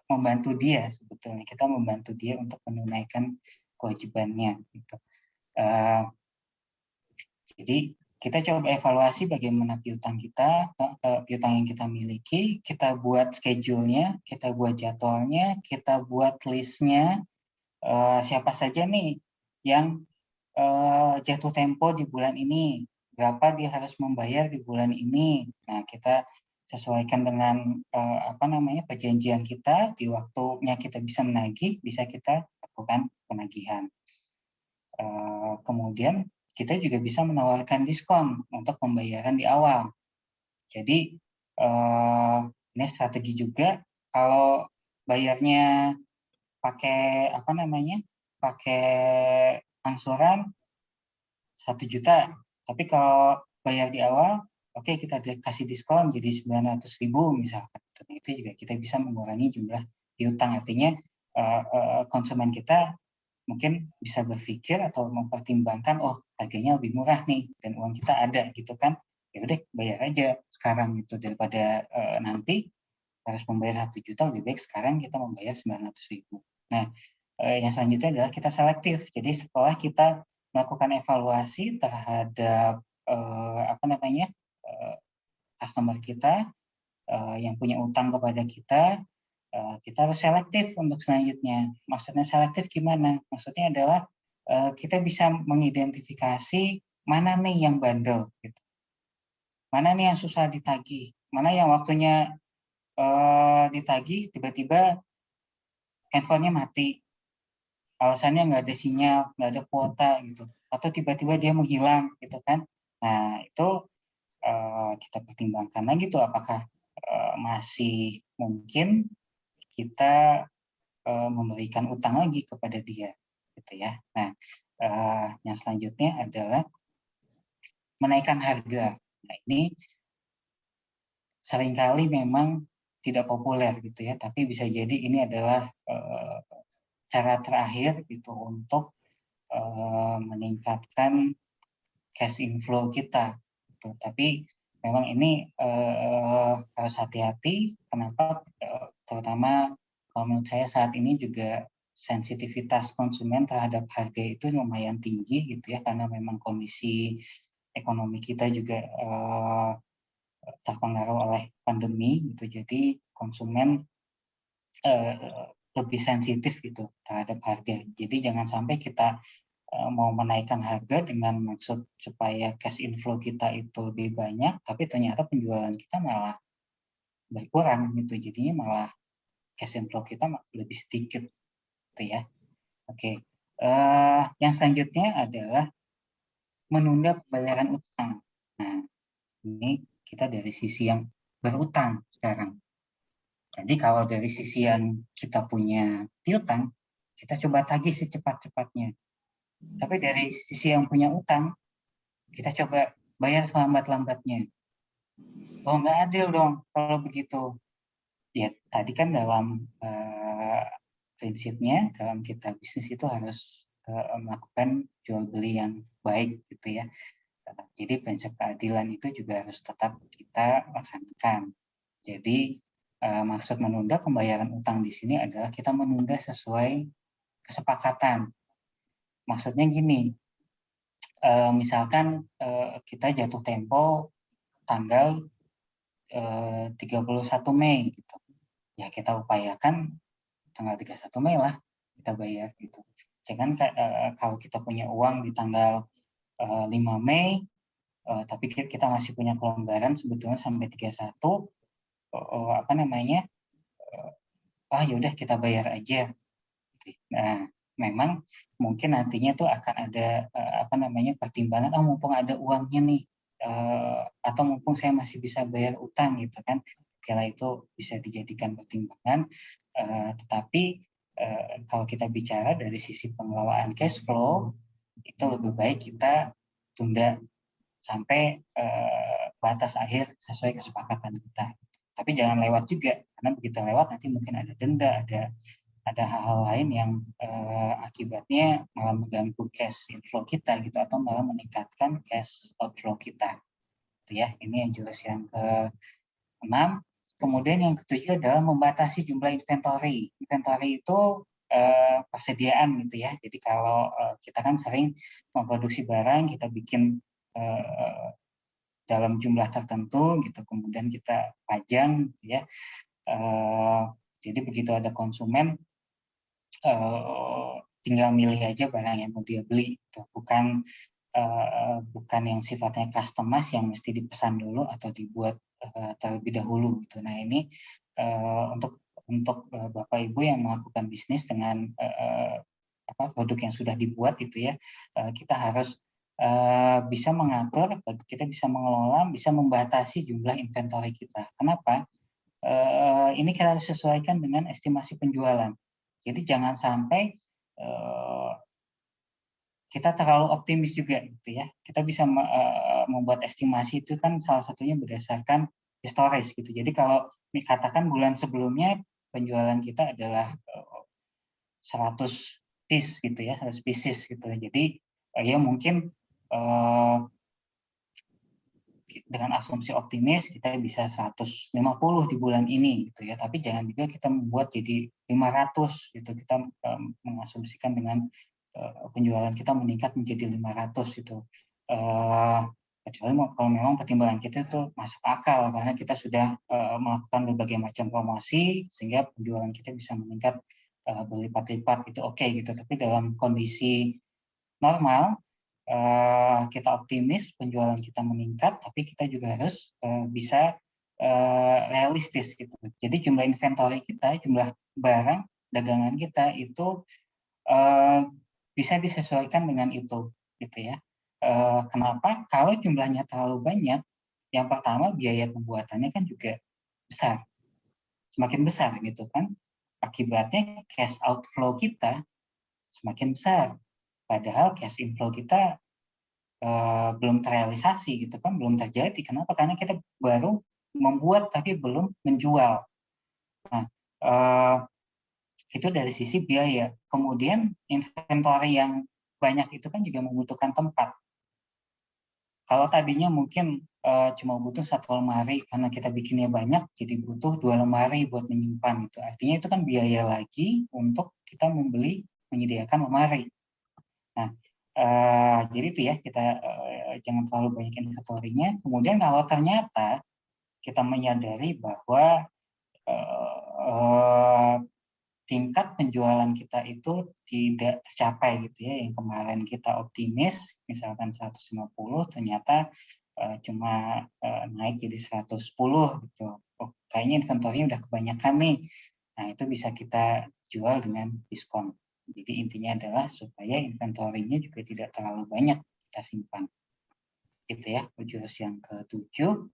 membantu dia sebetulnya, kita membantu dia untuk menunaikan kewajibannya gitu. Jadi kita coba evaluasi bagaimana piutang kita, piutang yang kita miliki, kita buat schedule-nya, kita buat jadwalnya, kita buat list-nya, siapa saja nih yang jatuh tempo di bulan ini, berapa dia harus membayar di bulan ini. Nah, kita sesuaikan dengan perjanjian kita, di waktunya kita bisa menagih, bisa kita lakukan penagihan. Kemudian kita juga bisa menawarkan diskon untuk pembayaran di awal. Jadi ini strategi juga, kalau bayarnya pakai pakai angsuran 1 juta, tapi kalau bayar di awal, oke, kita kasih diskon jadi 900.000 misalkan. Itu juga kita bisa mengurangi jumlah piutang. Artinya konsumen kita mungkin bisa berpikir atau mempertimbangkan, oh harganya lebih murah nih dan uang kita ada gitu kan, ya udah bayar aja sekarang gitu, daripada nanti harus membayar 1 juta, lebih baik sekarang kita membayar 900.000. Nah, yang selanjutnya adalah kita selektif. Jadi setelah kita melakukan evaluasi terhadap customer kita yang punya utang kepada kita harus selektif untuk selanjutnya. Maksudnya selektif gimana? Maksudnya adalah kita bisa mengidentifikasi mana nih yang bandel, gitu. Mana nih yang susah ditagih, mana yang waktunya ditagih tiba-tiba handphonenya mati, alasannya nggak ada sinyal, nggak ada kuota gitu, atau tiba-tiba dia menghilang gitu kan. Nah itu kita pertimbangkan lagi tuh, apakah masih mungkin kita memberikan utang lagi kepada dia, gitu ya. Nah, yang selanjutnya adalah menaikkan harga. Nah, ini seringkali memang tidak populer gitu ya, tapi bisa jadi ini adalah cara terakhir gitu untuk meningkatkan cash inflow kita. Gitu. Tapi memang ini harus hati-hati. Kenapa? Terutama kalau menurut saya saat ini juga sensitivitas konsumen terhadap harga itu lumayan tinggi gitu ya, karena memang kondisi ekonomi kita juga terpengaruh oleh pandemi gitu. Jadi konsumen lebih sensitif gitu terhadap harga. Jadi jangan sampai kita mau menaikkan harga dengan maksud supaya cash inflow kita itu lebih banyak, tapi ternyata penjualan kita malah berkurang gitu. Jadinya malah cash inflow kita lebih sedikit gitu ya. Oke. Yang selanjutnya adalah menunda pembayaran utang. Nah, ini kita dari sisi yang berutang sekarang. Jadi kalau dari sisi yang kita punya piutang, kita coba tagih secepat-cepatnya. Tapi dari sisi yang punya utang, kita coba bayar selambat-lambatnya. Oh, nggak adil dong kalau begitu. Ya, tadi kan dalam prinsipnya, dalam kita bisnis itu harus melakukan jual beli yang baik gitu ya. Jadi prinsip keadilan itu juga harus tetap kita laksanakan. Jadi Maksud menunda pembayaran utang di sini adalah kita menunda sesuai kesepakatan. Maksudnya gini, misalkan kita jatuh tempo tanggal 31 Mei gitu. Ya kita upayakan tanggal 31 Mei lah kita bayar gitu. Jangan kalau kita punya uang di tanggal 5 Mei, tapi kita masih punya kelonggaran sebetulnya sampai 31, apa namanya, yaudah kita bayar aja. Nah, memang mungkin nantinya tuh akan ada apa namanya pertimbangan, mumpung ada uangnya nih, atau mumpung saya masih bisa bayar utang gitu kan, kira itu bisa dijadikan pertimbangan. Tetapi kalau kita bicara dari sisi pengelolaan cash flow, itu lebih baik kita tunda sampai batas akhir sesuai kesepakatan kita. Tapi jangan lewat juga, karena begitu lewat nanti mungkin ada denda, ada hal-hal lain yang akibatnya malah mengganggu cash inflow kita gitu, atau malah meningkatkan cash outflow kita. Itu ya, ini yang jurus yang ke-6. Kemudian yang ke-7 adalah membatasi jumlah inventory. Inventory itu persediaan gitu ya. Jadi kalau kita kan sering memproduksi barang, kita bikin dalam jumlah tertentu gitu, kemudian kita pajang gitu ya. Jadi begitu ada konsumen, tinggal milih aja barang yang mau dia beli gitu. Bukan yang sifatnya customize yang mesti dipesan dulu atau dibuat terlebih dahulu gitu. Nah ini untuk Bapak Ibu yang melakukan bisnis dengan produk yang sudah dibuat gitu ya, kita harus bisa mengatur, kita bisa mengelola, bisa membatasi jumlah inventory kita. Kenapa? Ini kita harus sesuaikan dengan estimasi penjualan. Jadi jangan sampai kita terlalu optimis juga gitu ya. Kita bisa membuat estimasi itu kan salah satunya berdasarkan historis gitu. Jadi kalau dikatakan bulan sebelumnya penjualan kita adalah 100 piece gitu ya, 100 pieces gitu. Jadi ya mungkin dengan asumsi optimis kita bisa 150 di bulan ini gitu ya, tapi jangan juga kita membuat jadi 500 gitu. Kita mengasumsikan dengan penjualan kita meningkat menjadi 500 gitu. Kecuali kalau memang pertimbangan kita itu masuk akal karena kita sudah melakukan berbagai macam promosi sehingga penjualan kita bisa meningkat berlipat-lipat, itu oke gitu. Tapi dalam kondisi normal kita optimis penjualan kita meningkat, tapi kita juga harus bisa realistis gitu. Jadi jumlah inventory kita, jumlah barang dagangan kita itu bisa disesuaikan dengan itu, gitu ya. Kenapa? Kalau jumlahnya terlalu banyak, yang pertama biaya pembuatannya kan juga besar, semakin besar gitu kan. Akibatnya cash outflow kita semakin besar. Padahal cash inflow kita belum terrealisasi gitu kan, belum terjadi. Kenapa? Karena kita baru membuat tapi belum menjual. Nah, itu dari sisi biaya. Kemudian inventory yang banyak itu kan juga membutuhkan tempat. Kalau tadinya mungkin cuma butuh 1 lemari karena kita bikinnya banyak, jadi butuh 2 lemari buat menyimpan itu. Artinya itu kan biaya lagi untuk kita menyediakan lemari. Nah, jadi itu ya, kita jangan terlalu banyak inventory-nya. Kemudian kalau ternyata kita menyadari bahwa tingkat penjualan kita itu tidak tercapai gitu ya, yang kemarin kita optimis misalkan 150, ternyata cuma naik jadi 110 gitu. Kayaknya inventory udah kebanyakan nih. Nah, itu bisa kita jual dengan diskon. Jadi intinya adalah supaya inventory-nya juga tidak terlalu banyak kita simpan. Itu ya, jurus yang ke-7.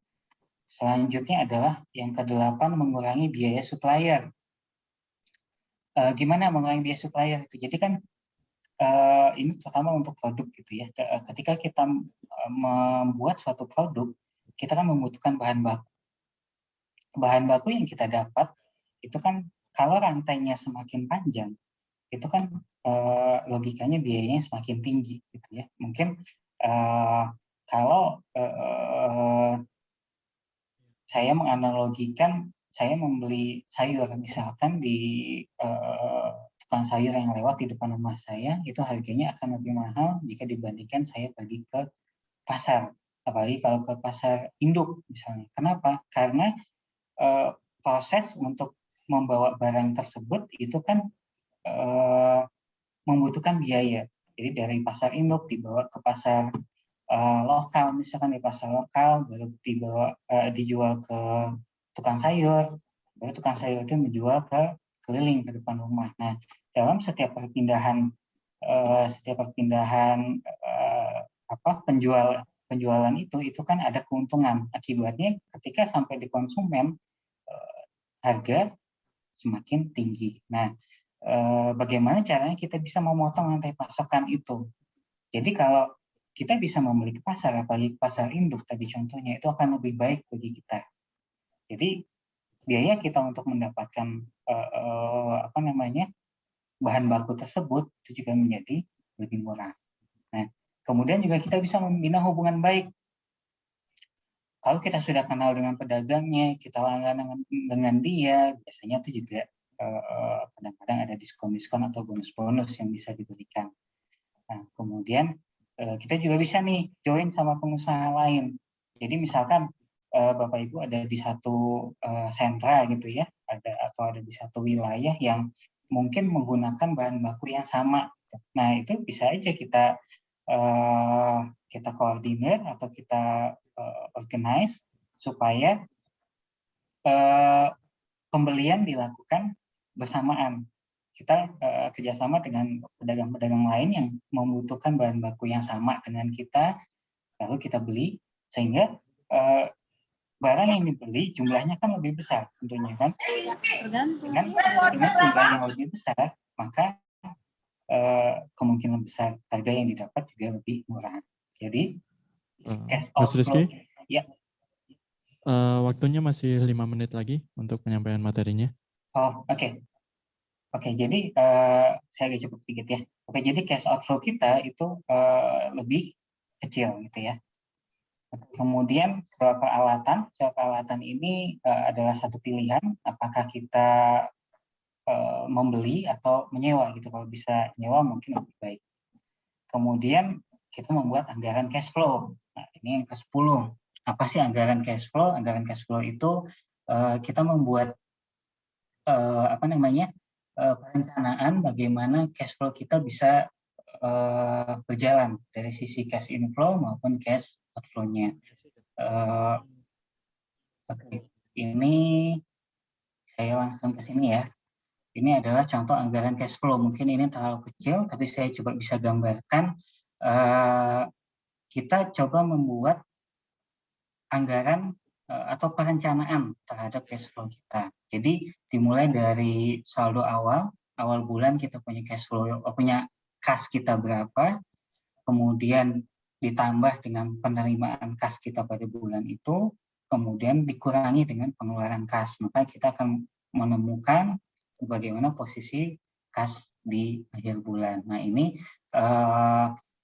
Selanjutnya adalah yang ke-8, mengurangi biaya supplier. Gimana mengurangi biaya supplier itu? Jadi kan ini terutama untuk produk gitu ya. Ketika kita membuat suatu produk, kita kan membutuhkan bahan baku. Bahan baku yang kita dapat itu kan kalau rantainya semakin panjang, itu kan logikanya biayanya semakin tinggi gitu ya. Mungkin kalau saya menganalogikan saya membeli sayur, misalkan di tukang sayur yang lewat di depan rumah saya, itu harganya akan lebih mahal jika dibandingkan saya pergi ke pasar. Apalagi kalau ke pasar induk misalnya. Kenapa? Karena proses untuk membawa barang tersebut itu kan membutuhkan biaya. Jadi dari pasar induk dibawa ke pasar lokal, misalkan di pasar lokal baru dijual ke tukang sayur, baru tukang sayur itu menjual ke keliling ke depan rumah. Nah, dalam setiap perpindahan penjualan itu kan ada keuntungan. Akibatnya ketika sampai di konsumen harga semakin tinggi. Nah, bagaimana caranya kita bisa memotong rantai pasokan itu? Jadi kalau kita bisa membeli ke pasar, apalagi pasar induk tadi contohnya, itu akan lebih baik bagi kita. Jadi biaya kita untuk mendapatkan bahan baku tersebut itu juga menjadi lebih murah. Nah, kemudian juga kita bisa membina hubungan baik. Kalau kita sudah kenal dengan pedagangnya, kita langganan dengan dia, biasanya itu juga kadang-kadang ada diskon-diskon atau bonus-bonus yang bisa diberikan. Nah, kemudian kita juga bisa nih join sama pengusaha lain. Jadi misalkan Bapak Ibu ada di satu sentra gitu ya, atau ada di satu wilayah yang mungkin menggunakan bahan baku yang sama. Nah, itu bisa aja kita koordinir atau kita organize supaya pembelian dilakukan bersamaan. Kita kerjasama dengan pedagang-pedagang lain yang membutuhkan bahan baku yang sama dengan kita, lalu kita beli, sehingga barang yang dibeli jumlahnya kan lebih besar tentunya kan. Dengan jumlah yang lebih besar, maka kemungkinan besar harga yang didapat juga lebih murah. Jadi cash Mas outflow, Rizky, ya. Waktunya masih 5 menit lagi untuk penyampaian materinya. Oh, oke. Oke, jadi saya agak cepat sedikit ya. Oke, jadi cash outflow kita itu lebih kecil gitu ya. Kemudian sewa peralatan ini adalah satu pilihan. Apakah kita membeli atau menyewa gitu. Kalau bisa nyewa mungkin lebih baik. Kemudian kita membuat anggaran cash flow. Nah, ini yang ke-10. Apa sih anggaran cash flow? Anggaran cash flow itu kita membuat perencanaan bagaimana cash flow kita bisa berjalan dari sisi cash inflow maupun cash outflow-nya. Oke, ini saya langsung ke sini ya. Ini adalah contoh anggaran cash flow. Mungkin ini terlalu kecil, tapi saya coba bisa gambarkan. Kita coba membuat anggaran atau perencanaan terhadap cash flow kita. Jadi dimulai dari saldo awal bulan kita punya cash flow, punya kas kita berapa, kemudian ditambah dengan penerimaan kas kita pada bulan itu, kemudian dikurangi dengan pengeluaran kas. Maka kita akan menemukan bagaimana posisi kas di akhir bulan. Nah, ini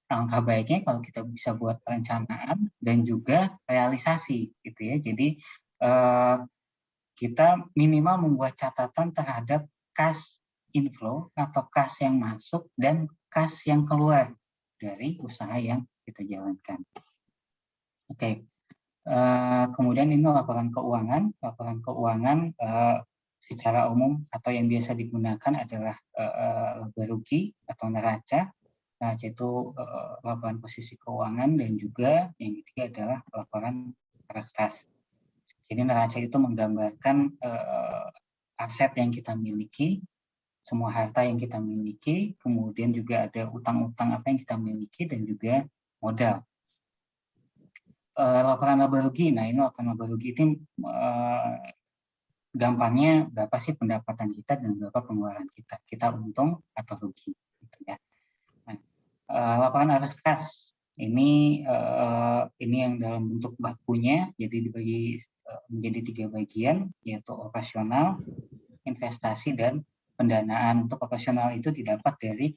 langkah baiknya kalau kita bisa buat perencanaan dan juga realisasi gitu ya. Jadi kita minimal membuat catatan terhadap kas inflow atau kas yang masuk dan kas yang keluar dari usaha yang kita jalankan. Oke. Kemudian ini laporan keuangan. Laporan keuangan secara umum atau yang biasa digunakan adalah laba rugi atau neraca. Nah, itu laporan posisi keuangan dan juga yang ketiga adalah laporan kas. Jadi neraca itu menggambarkan aset yang kita miliki, semua harta yang kita miliki, kemudian juga ada utang-utang apa yang kita miliki dan juga modal. Laporan laba rugi, nah ini laporan laba rugi itu gampangnya berapa sih pendapatan kita dan berapa pengeluaran kita untung atau rugi gitu ya. Nah, laporan arus kas ini yang dalam bentuk bakunya, jadi dibagi menjadi 3 bagian, yaitu operasional, investasi, dan pendanaan. Untuk operasional itu didapat dari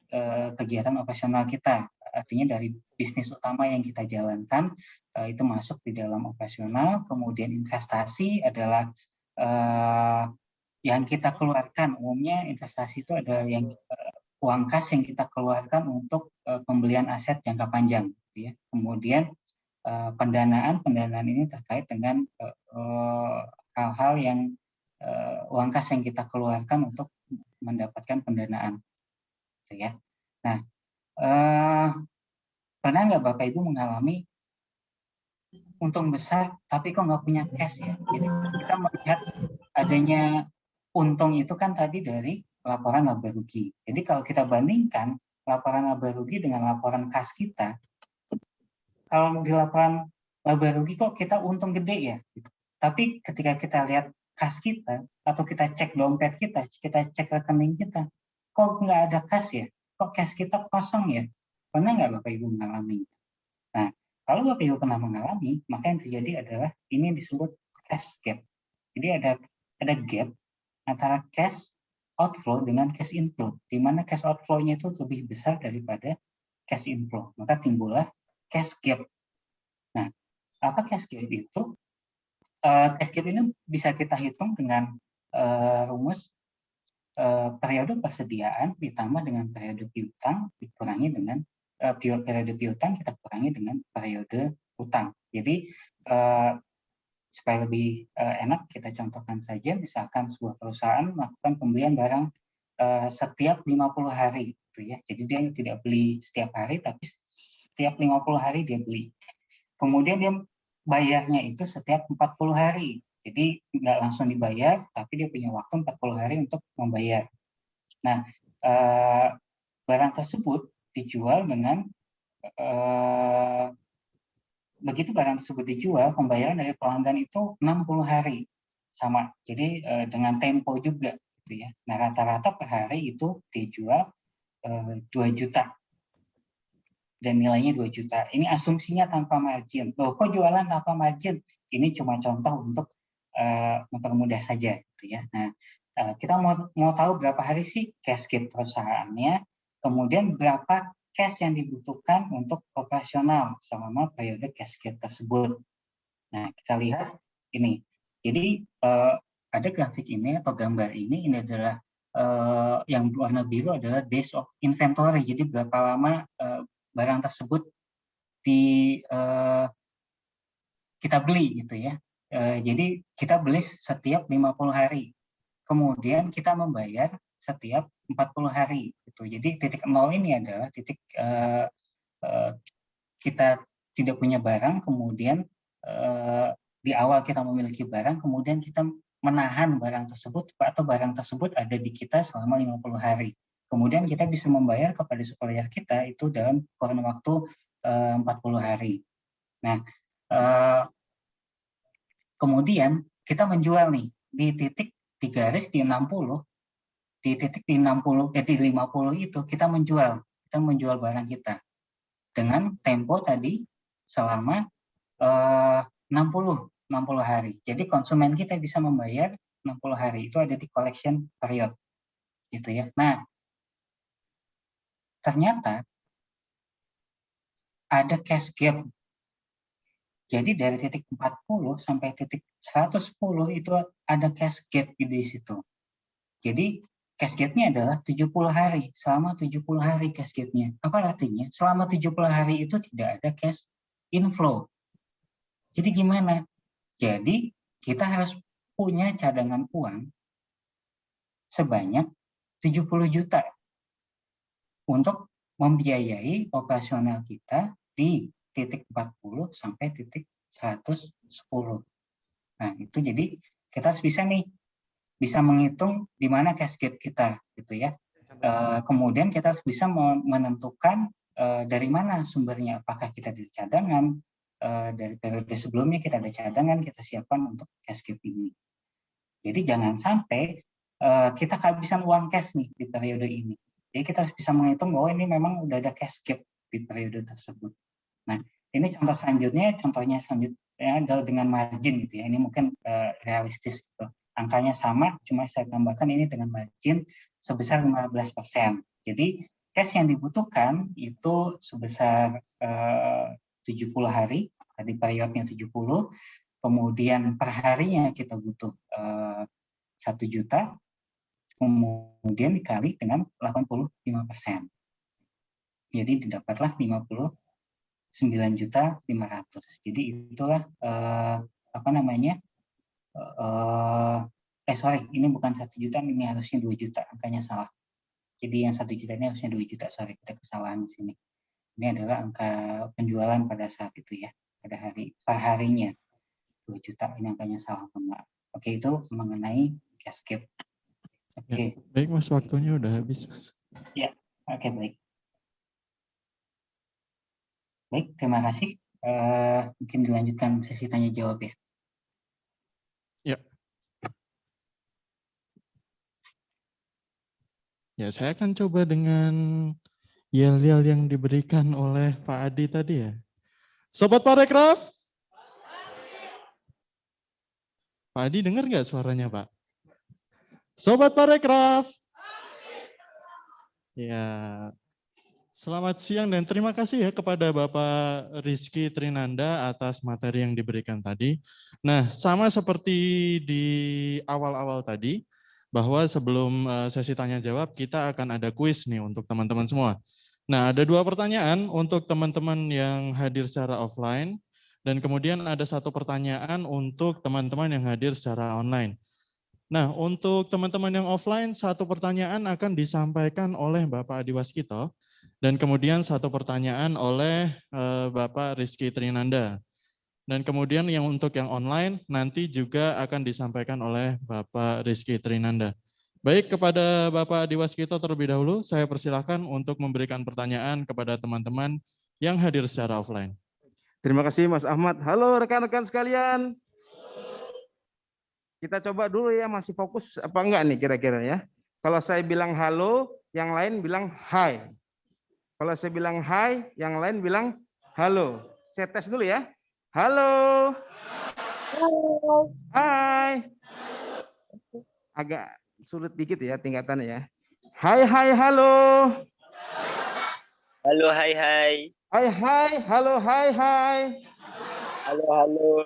kegiatan operasional kita, artinya dari bisnis utama yang kita jalankan itu masuk di dalam operasional. Kemudian investasi adalah yang kita keluarkan. Umumnya investasi itu adalah yang uang kas yang kita keluarkan untuk pembelian aset jangka panjang, gitu ya. Kemudian pendanaan ini terkait dengan hal-hal yang uang kas yang kita keluarkan untuk mendapatkan pendanaan, gitu ya. Nah, pernah nggak Bapak Ibu mengalami untung besar tapi kok nggak punya cash ya? Jadi kita melihat adanya untung itu kan tadi dari laporan laba rugi. Jadi kalau kita bandingkan laporan laba rugi dengan laporan kas kita, kalau di laporan laba rugi kok kita untung gede ya. Tapi ketika kita lihat kas kita atau kita cek dompet kita cek rekening kita, kok nggak ada kas ya? Kok kas kita kosong ya? Pernah nggak Bapak Ibu mengalami itu? Nah, kalau Bapak Ibu pernah mengalami, maka yang terjadi adalah ini disebut cash gap. Jadi ada gap antara cash outflow dengan cash inflow, di mana cash outflow-nya itu lebih besar daripada cash inflow. Maka timbullah cash gap. Nah, apa cash gap itu? Cash gap ini bisa kita hitung dengan rumus periode persediaan ditambah dengan periode piutang dikurangi dengan periode piutang kita kurangi dengan periode utang. Jadi supaya lebih enak kita contohkan saja, misalkan sebuah perusahaan melakukan pembelian barang setiap 50 hari, gitu ya. Jadi dia tidak beli setiap hari, tapi setiap 50 hari dia beli. Kemudian dia bayarnya itu setiap 40 hari. Jadi nggak langsung dibayar, tapi dia punya waktu 40 hari untuk membayar. Nah, barang tersebut dijual dengan begitu barang tersebut dijual, pembayaran dari pelanggan itu 60 hari. Sama, jadi dengan tempo juga, gitu ya. Nah, rata-rata per hari itu dijual 2 juta. Dan nilainya 2 juta. Ini asumsinya tanpa margin. Loh, kok jualan tanpa margin? Ini cuma contoh untuk mempermudah saja, gitu ya. Nah, kita mau tahu berapa hari sih cash gap perusahaannya, kemudian berapa cash yang dibutuhkan untuk operasional selama periode cash gap tersebut. Nah, kita lihat ini. Jadi ada grafik ini atau gambar ini adalah yang warna biru adalah days of inventory. Jadi berapa lama barang tersebut kita beli gitu ya. Jadi kita beli setiap 50 hari. Kemudian kita membayar setiap 40 hari gitu. Jadi titik nol ini adalah titik kita tidak punya barang, kemudian di awal kita memiliki barang, kemudian kita menahan barang tersebut atau barang tersebut ada di kita selama 50 hari. Kemudian kita bisa membayar kepada supplier kita itu dalam kurun waktu 40 hari. Nah, kemudian kita menjual nih di titik di garis di 60, di titik di 60 di 50 itu kita menjual barang kita dengan tempo tadi selama 60 hari. Jadi konsumen kita bisa membayar 60 hari. Itu ada di collection period. Gitu ya. Nah, ternyata ada cash gap. Jadi dari titik 40 sampai titik 110 itu ada cash gap di situ. Jadi cash gap-nya adalah 70 hari. Selama 70 hari cash gap-nya. Apa artinya? Selama 70 hari itu tidak ada cash inflow. Jadi gimana? Jadi kita harus punya cadangan uang sebanyak 70 juta untuk membiayai operasional kita di titik 40 sampai titik 110. Nah, itu jadi kita harus bisa menghitung di mana cash gap kita gitu ya. Kemudian kita harus bisa menentukan dari mana sumbernya, apakah kita dari cadangan, dari periode sebelumnya kita ada cadangan, kita siapkan untuk cash gap ini. Jadi jangan sampai kita kehabisan uang cash nih di periode ini. Jadi kita harus bisa menghitung bahwa ini memang udah ada cash gap di periode tersebut. Nah, ini contohnya selanjutnya adalah dengan margin gitu ya. Ini mungkin realistis gitu. Angkanya sama, cuma saya tambahkan ini dengan margin sebesar 15%. Jadi cash yang dibutuhkan itu sebesar 70 hari, tadi periodnya 70, kemudian per harinya kita butuh 1 juta, kemudian dikali dengan 85%. Jadi didapatlah 59.500.000. Jadi itulah sorry, ini bukan 1 juta, ini harusnya 2 juta, angkanya salah. Jadi yang 1 juta ini harusnya 2 juta, sorry, ada kesalahan di sini. Ini adalah angka penjualan pada saat itu ya, pada per harinya 2 juta, ini angkanya salah, maaf. Oke, itu mengenai cash gap. Oke. Ya, baik Mas, waktunya udah habis Mas. Ya, oke, baik. Baik, terima kasih. Mungkin dilanjutkan sesi tanya jawab ya. Ya. Ya, saya akan coba dengan yel-yel yang diberikan oleh Pak Adi tadi ya. Sobat Parekraf? Pak Adi dengar nggak suaranya Pak? Sobat Parekraf? Ya, selamat siang dan terima kasih ya kepada Bapak Rizky Trinanda atas materi yang diberikan tadi. Nah, sama seperti di awal-awal tadi, bahwa sebelum sesi tanya jawab kita akan ada kuis nih untuk teman-teman semua. Nah, ada 2 pertanyaan untuk teman-teman yang hadir secara offline dan kemudian ada 1 pertanyaan untuk teman-teman yang hadir secara online. Nah, untuk teman-teman yang offline 1 pertanyaan akan disampaikan oleh Bapak Adi Waskito dan kemudian 1 pertanyaan oleh Bapak Rizky Trinanda. Dan kemudian yang untuk yang online nanti juga akan disampaikan oleh Bapak Rizky Trinanda. Baik, kepada Bapak Adi Waskito terlebih dahulu, saya persilahkan untuk memberikan pertanyaan kepada teman-teman yang hadir secara offline. Terima kasih Mas Ahmad. Halo rekan-rekan sekalian. Kita coba dulu ya, masih fokus apa enggak nih kira-kira ya. Kalau saya bilang halo, yang lain bilang hai. Kalau saya bilang hai, yang lain bilang halo. Saya tes dulu ya. Halo. Halo. Hai. Agak sulit dikit ya tingkatannya ya. Hai, hai, halo. Halo, hai, hai. Hai, hai, halo, hai, hai. Halo, halo.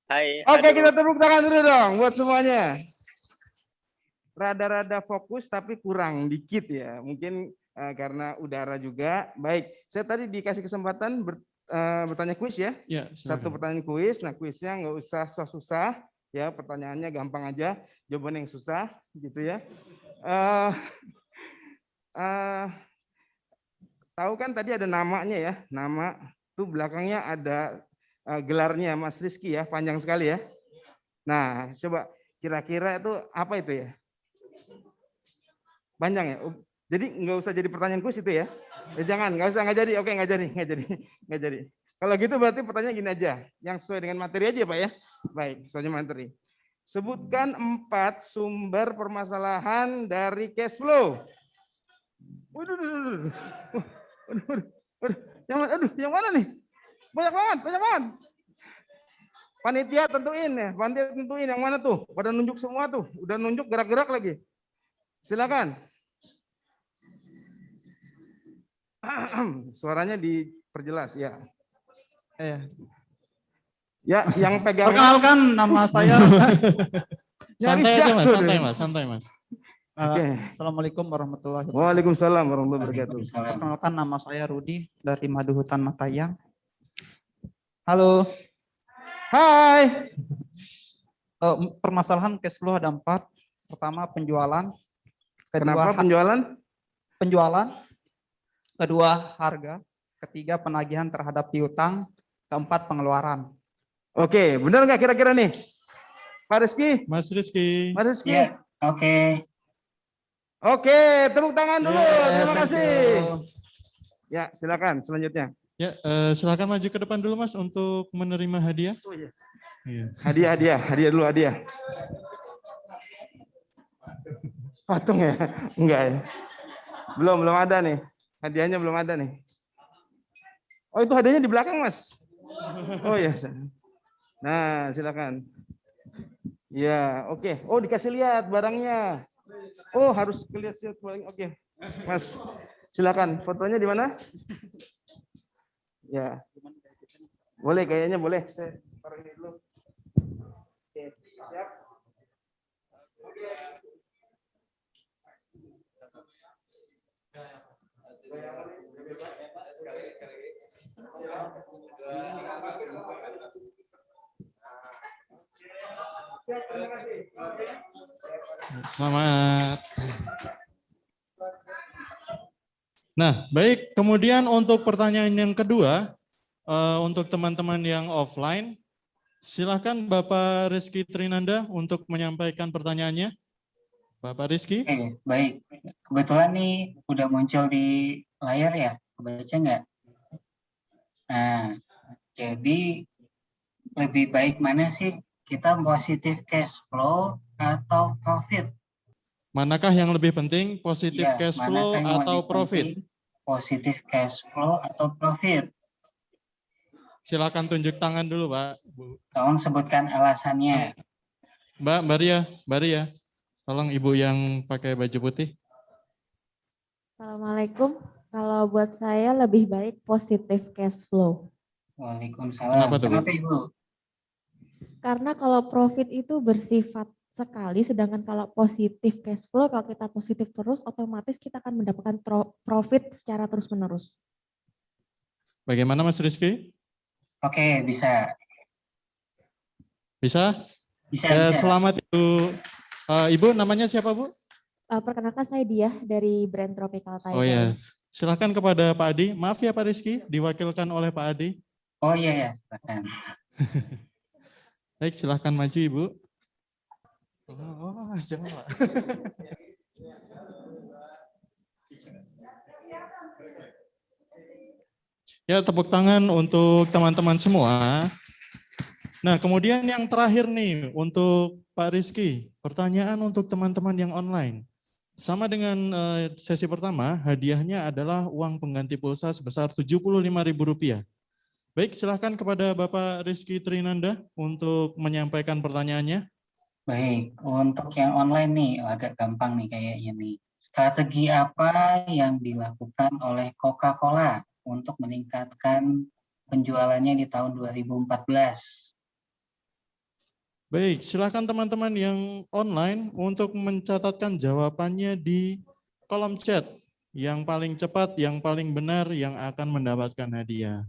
Hai. Oke, halo. kita tepuk tangan dulu dong buat semuanya. Rada-rada fokus tapi kurang dikit ya. Mungkin karena udara juga. Baik, saya tadi dikasih kesempatan bertanya kuis ya. Ya, 1 pertanyaan kuis. Nah, kuisnya nggak usah susah-susah ya, pertanyaannya gampang aja, jawaban yang susah gitu ya. Tahu kan tadi ada namanya ya, nama tuh belakangnya ada gelarnya Mas Rizky ya, panjang sekali ya. Nah, coba kira-kira itu apa itu ya? Panjang ya. Jadi nggak usah jadi pertanyaan kuis itu ya. Jangan, nggak usah, nggak jadi. Oke, nggak jadi. Kalau gitu berarti pertanyaan gini aja, yang sesuai dengan materi aja Pak ya. Baik, sesuai materi. Sebutkan 4 sumber permasalahan dari cash flow. Waduh. Yang mana nih? Banyak banget. Panitia tentuin yang mana tuh? Pada nunjuk semua tuh, udah nunjuk gerak-gerak lagi. Silakan. Suaranya diperjelas ya. Ya, yang pegang. Perkenalkan, nama saya. Santai mas. Oke. Assalamualaikum warahmatullahi wabarakatuh. Waalaikumsalam warahmatullahi wabarakatuh. Perkenalkan, nama saya Rudi dari Madu Hutan Matayang. Halo. Hai. Permasalahan cash flow ada 4. Pertama, penjualan. Kenapa penjualan? Penjualan. Kedua, harga. Ketiga, penagihan terhadap piutang. Keempat, pengeluaran. Oke, benar nggak kira-kira nih? Pak Rizky? Mas Rizky. Mas Rizky? Ya, oke. Oke, tepuk tangan dulu. Terima kasih. You. Ya, silakan selanjutnya. Ya, silakan maju ke depan dulu Mas untuk menerima hadiah. Oh iya. Iya. Hadiah. Patung ya? Enggak ya. Belum ada nih. Hadiahnya belum ada nih. Oh, itu hadiahnya di belakang, Mas. Oh ya. Nah, silakan. Ya, oke. Oh, dikasih lihat barangnya. Oh, harus lihat barang. Oke. Mas, silakan. Fotonya di mana? Ya. Boleh, kayaknya boleh. Saya taruh ini dulu. Selamat. Nah, baik. Kemudian untuk pertanyaan yang kedua, untuk teman-teman yang offline, silakan Bapak Rizky Trinanda untuk menyampaikan pertanyaannya. Bapak Rizky. Oke, baik. Kebetulan nih udah muncul di layar ya, kebaca nggak? Nah, jadi lebih baik mana sih kita positif cash flow atau profit? Manakah yang lebih penting, positif Iya, cash manakah flow yang atau lebih profit? penting, positif cash flow atau profit? Silakan tunjuk tangan dulu, Pak. Bu. Tolong sebutkan alasannya. Mbak Ria, tolong Ibu yang pakai baju putih. Assalamualaikum. Kalau buat saya lebih baik positif cash flow. Waalaikumsalam. Kenapa tuh, Bu? Kenapa Ibu? Karena kalau profit itu bersifat sekali, sedangkan kalau positif cash flow, kalau kita positif terus, otomatis kita akan mendapatkan profit secara terus-menerus. Bagaimana Mas Rizky? Oke, bisa. Bisa? Bisa, Ya, bisa. selamat Ibu. Ibu namanya siapa, Bu? Perkenalkan saya Diah dari brand Tropical Thai. Oh ya, silakan kepada Pak Adi. Maaf ya Pak Rizky, diwakilkan oleh Pak Adi. Oh iya ya, silakan. Baik, silahkan maju Ibu. Oh, jangan Pak. Ya, tepuk tangan untuk teman-teman semua. Nah, kemudian yang terakhir nih untuk Pak Rizky, pertanyaan untuk teman-teman yang online. Sama dengan sesi pertama, hadiahnya adalah uang pengganti pulsa sebesar Rp75.000. Baik, silahkan kepada Bapak Rizky Trinanda untuk menyampaikan pertanyaannya. Baik, untuk yang online nih agak gampang nih kayaknya nih. Strategi apa yang dilakukan oleh Coca-Cola untuk meningkatkan penjualannya di tahun 2014? Baik, silakan teman-teman yang online untuk mencatatkan jawabannya di kolom chat. Yang paling cepat, yang paling benar, yang akan mendapatkan hadiah.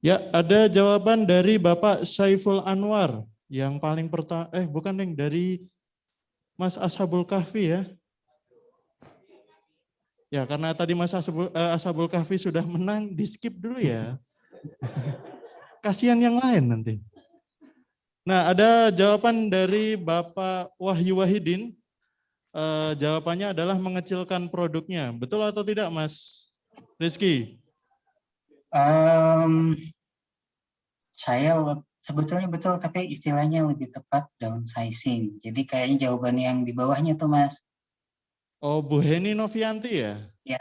Ya, ada jawaban dari Bapak Saiful Anwar. Yang paling pertama, bukan Neng, dari Mas Ashabul Kahfi ya. Ya, karena tadi Mas Ashabul Kahfi sudah menang, di skip dulu ya. Kasihan yang lain nanti. Nah, ada jawaban dari Bapak Wahyu Wahidin. Jawabannya adalah mengecilkan produknya. Betul atau tidak, Mas Rizky? Saya sebetulnya betul, tapi istilahnya lebih tepat downsizing. Jadi kayaknya jawaban yang di bawahnya tuh, Mas. Oh, Bu Heni Novianti ya? Ya.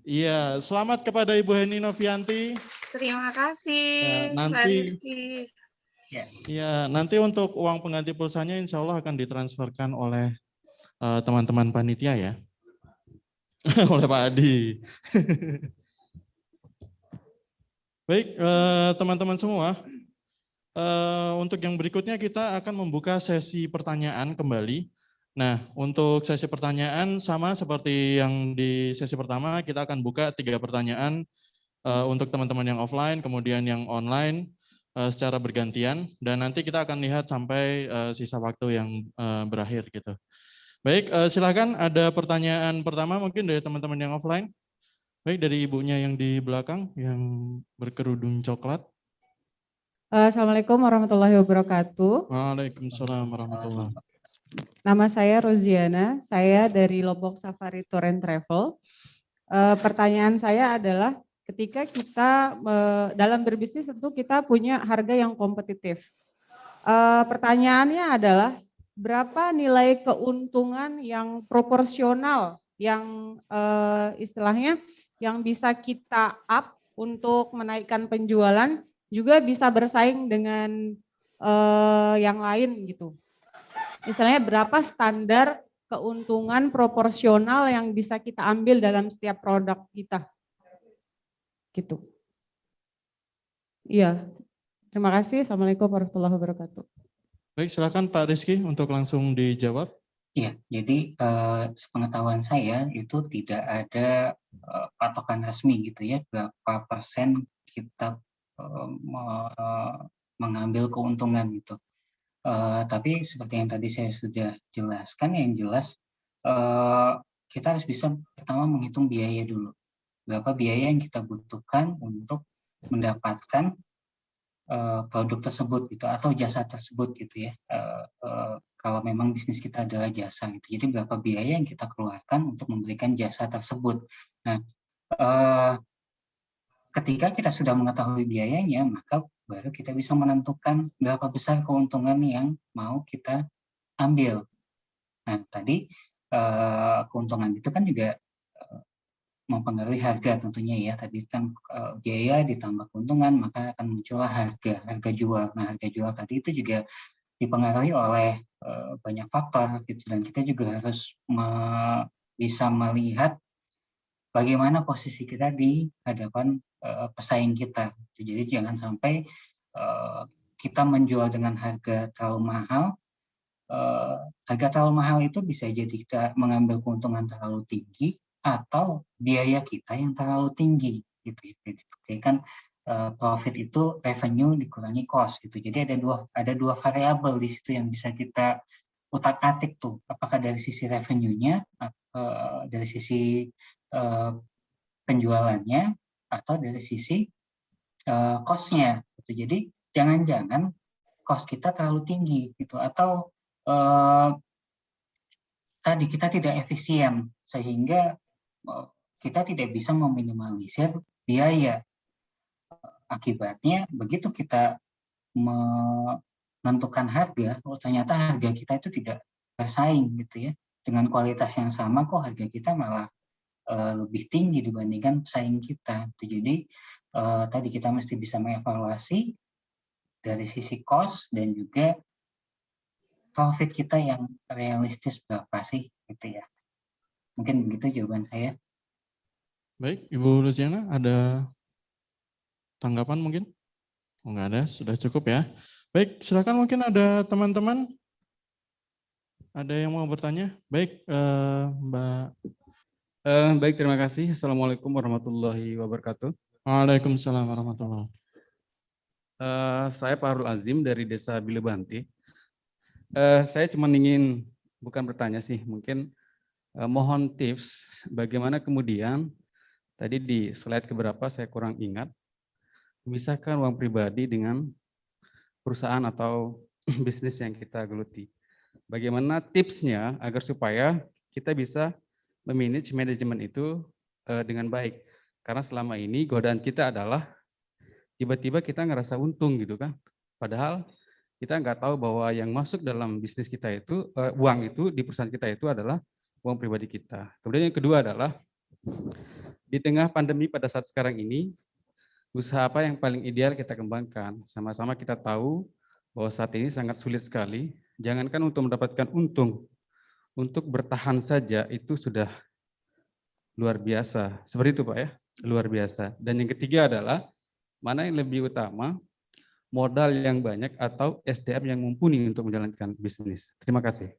Iya, selamat kepada Ibu Heni Novianti. Terima kasih, Nanti, Pak Rizky. Ya, nanti untuk uang pengganti pulsanya insya Allah akan ditransferkan oleh teman-teman panitia ya. Oleh Pak Adi. Baik, teman-teman semua. Untuk yang berikutnya kita akan membuka sesi pertanyaan kembali. Nah, untuk sesi pertanyaan sama seperti yang di sesi pertama, kita akan buka 3 pertanyaan untuk teman-teman yang offline, kemudian yang online secara bergantian, dan nanti kita akan lihat sampai sisa waktu yang berakhir gitu. Baik, silakan ada pertanyaan pertama mungkin dari teman-teman yang offline. Baik, dari ibunya yang di belakang yang berkerudung coklat. Assalamualaikum warahmatullahi wabarakatuh. Waalaikumsalam warahmatullahi. Nama saya Roziana, saya dari Lombok Safari Tour and Travel. Pertanyaan saya adalah ketika kita dalam berbisnis tentu kita punya harga yang kompetitif. Pertanyaannya adalah berapa nilai keuntungan yang proporsional yang istilahnya yang bisa kita up untuk menaikkan penjualan juga bisa bersaing dengan yang lain gitu. Misalnya berapa standar keuntungan proporsional yang bisa kita ambil dalam setiap produk kita. Gitu. Iya. Terima kasih. Assalamualaikum warahmatullahi wabarakatuh. Baik, silakan Pak Rizky untuk langsung dijawab. Iya, jadi sepengetahuan saya itu tidak ada patokan resmi gitu ya, berapa persen kita mengambil keuntungan gitu. Tapi seperti yang tadi saya sudah jelaskan, yang jelas kita harus bisa pertama menghitung biaya dulu. Berapa biaya yang kita butuhkan untuk mendapatkan produk tersebut gitu atau jasa tersebut gitu ya. Kalau memang bisnis kita adalah jasa gitu. Jadi berapa biaya yang kita keluarkan untuk memberikan jasa tersebut. Nah, ketika kita sudah mengetahui biayanya, maka baru kita bisa menentukan berapa besar keuntungan yang mau kita ambil. Nah, tadi keuntungan itu kan juga mempengaruhi harga tentunya ya. Tadi kan biaya ditambah keuntungan maka akan muncullah harga jual. Nah, harga jual tadi itu juga dipengaruhi oleh banyak faktor gitu, dan kita juga harus bisa melihat bagaimana posisi kita di hadapan pesaing kita. Jadi jangan sampai kita menjual dengan harga terlalu mahal. Harga terlalu mahal itu bisa jadi kita mengambil keuntungan terlalu tinggi atau biaya kita yang terlalu tinggi gitu. Jadi kan profit itu revenue dikurangi cost gitu. Jadi ada dua variabel di situ yang bisa kita utak-atik tuh. Apakah dari sisi revenue-nya, dari sisi penjualannya, atau dari sisi cost-nya. Gitu. Jadi jangan-jangan cost kita terlalu tinggi gitu, atau tadi kita tidak efisien sehingga kita tidak bisa meminimalisir biaya. Akibatnya begitu kita menentukan harga, ternyata harga kita itu tidak bersaing gitu ya. Dengan kualitas yang sama kok harga kita malah lebih tinggi dibandingkan pesaing kita. Jadi tadi kita mesti bisa mengevaluasi dari sisi cost dan juga profit kita yang realistis berapa sih gitu ya. Mungkin begitu jawaban saya. Baik, Ibu Luciana, ada tanggapan mungkin? Oh, nggak ada, sudah cukup ya. Baik, silakan mungkin ada teman-teman. Ada yang mau bertanya? Baik, Mbak. Baik, terima kasih. Assalamualaikum warahmatullahi wabarakatuh. Waalaikumsalam warahmatullahi wabarakatuh. Saya Pak Harul Azim dari Desa Bilebanti. Saya cuma ingin, bukan bertanya sih, mungkin mohon tips bagaimana kemudian, tadi di slide keberapa saya kurang ingat, memisahkan uang pribadi dengan perusahaan atau bisnis yang kita geluti. Bagaimana tipsnya agar supaya kita bisa memanage manajemen itu dengan baik. Karena selama ini godaan kita adalah tiba-tiba kita ngerasa untung gitu kan. Padahal kita nggak tahu bahwa yang masuk dalam bisnis kita itu, uang itu di perusahaan kita itu adalah uang pribadi kita. Kemudian yang kedua adalah, di tengah pandemi pada saat sekarang ini, usaha apa yang paling ideal kita kembangkan? Sama-sama kita tahu bahwa saat ini sangat sulit sekali, jangankan untuk mendapatkan untung, untuk bertahan saja itu sudah luar biasa. Seperti itu Pak ya, luar biasa. Dan yang ketiga adalah, mana yang lebih utama, modal yang banyak atau SDM yang mumpuni untuk menjalankan bisnis. Terima kasih.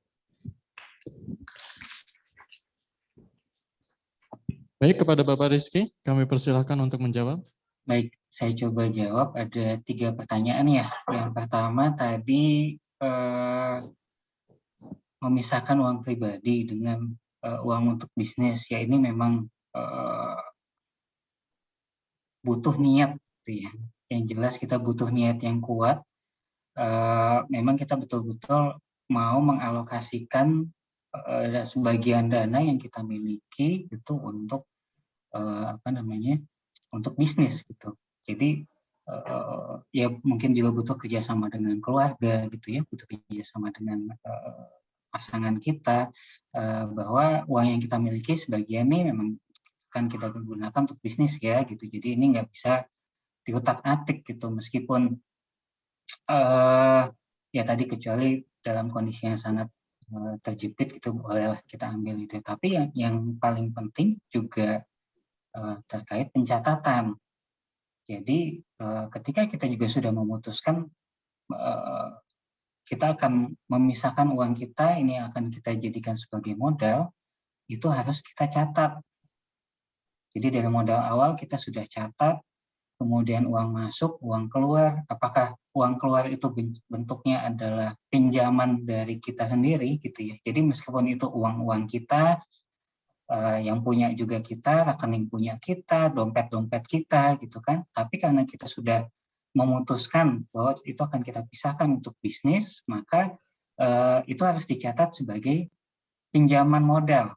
Baik, kepada Bapak Rizky, kami persilahkan untuk menjawab. Baik, saya coba jawab. Ada 3 pertanyaan ya. Yang pertama tadi memisahkan uang pribadi dengan uang untuk bisnis. Ya ini memang butuh niat, gitu ya. Yang jelas kita butuh niat yang kuat. Memang kita betul-betul mau mengalokasikan sebagian dana yang kita miliki itu untuk untuk bisnis gitu. Jadi ya mungkin juga butuh kerjasama dengan keluarga gitu ya, butuh kerjasama dengan pasangan kita, bahwa uang yang kita miliki sebagian ini memang akan kita gunakan untuk bisnis ya gitu. Jadi ini nggak bisa diutak-atik gitu, meskipun ya tadi kecuali dalam kondisi yang sangat terjepit itu bolehlah kita ambil itu. Tapi yang paling penting juga terkait pencatatan. Jadi ketika kita juga sudah memutuskan kita akan memisahkan uang kita, ini akan kita jadikan sebagai modal, itu harus kita catat. Jadi dari modal awal kita sudah catat, kemudian uang masuk, uang keluar, apakah uang keluar itu bentuknya adalah pinjaman dari kita sendiri gitu ya. Jadi meskipun itu uang-uang kita, yang punya juga kita, rekening punya kita, dompet-dompet kita gitu kan. Tapi karena kita sudah memutuskan bahwa itu akan kita pisahkan untuk bisnis, maka itu harus dicatat sebagai pinjaman modal.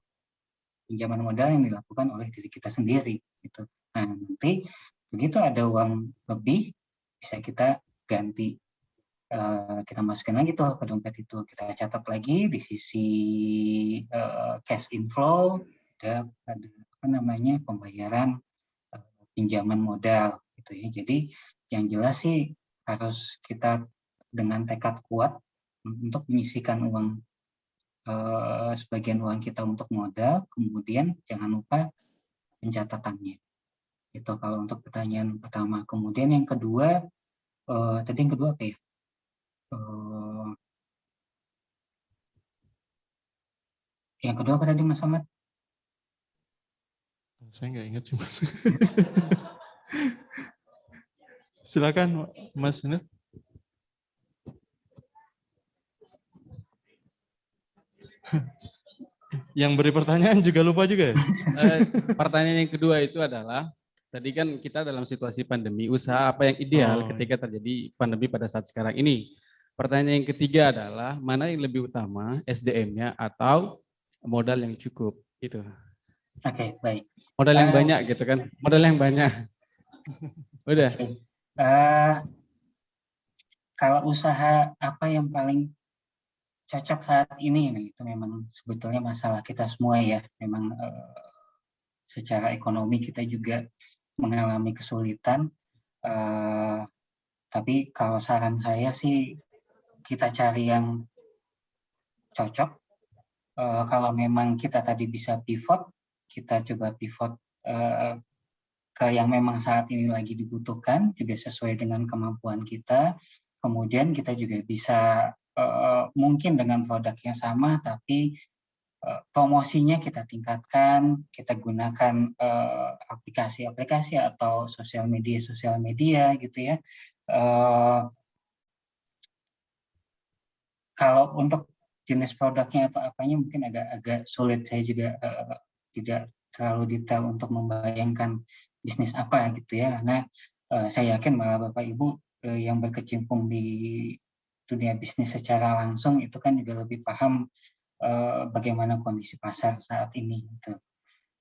Pinjaman modal yang dilakukan oleh diri kita sendiri gitu. Nah, nanti begitu ada uang lebih bisa kita ganti, kita masukin lagi tuh ke dompet itu, kita catat lagi di sisi cash inflow, ada apa namanya pembayaran pinjaman modal gitu ya. Jadi yang jelas sih harus kita dengan tekad kuat untuk menyisihkan uang, sebagian uang kita untuk modal, kemudian jangan lupa pencatatannya. Itu kalau untuk pertanyaan pertama. Kemudian yang kedua, tadi yang kedua apa ya? Yang kedua apa tadi Mas Ahmad? Saya nggak ingat sih Mas. Silakan Mas Nut. Yang beri pertanyaan juga lupa juga ya? Pertanyaan yang kedua itu adalah, tadi kan kita dalam situasi pandemi, usaha apa yang ideal ketika terjadi pandemi pada saat sekarang ini. Pertanyaan yang ketiga adalah, mana yang lebih utama, SDM-nya atau modal yang cukup? Itu. Oke, baik. Modal yang banyak gitu kan, modal yang banyak. Udah. Kalau usaha apa yang paling cocok saat ini, nah itu memang sebetulnya masalah kita semua ya. Memang secara ekonomi kita juga mengalami kesulitan. Tapi kalau saran saya sih kita cari yang cocok. Kalau memang kita tadi bisa pivot, kita coba pivot ke yang memang saat ini lagi dibutuhkan, juga sesuai dengan kemampuan kita. Kemudian kita juga bisa mungkin dengan produk yang sama, tapi promosinya kita tingkatkan, kita gunakan aplikasi-aplikasi atau sosial media gitu ya. Kalau untuk jenis produknya atau apanya mungkin agak sulit, saya juga tidak terlalu detail untuk membayangkan bisnis apa gitu ya, karena saya yakin malah Bapak Ibu yang berkecimpung di dunia bisnis secara langsung itu kan juga lebih paham bagaimana kondisi pasar saat ini gitu.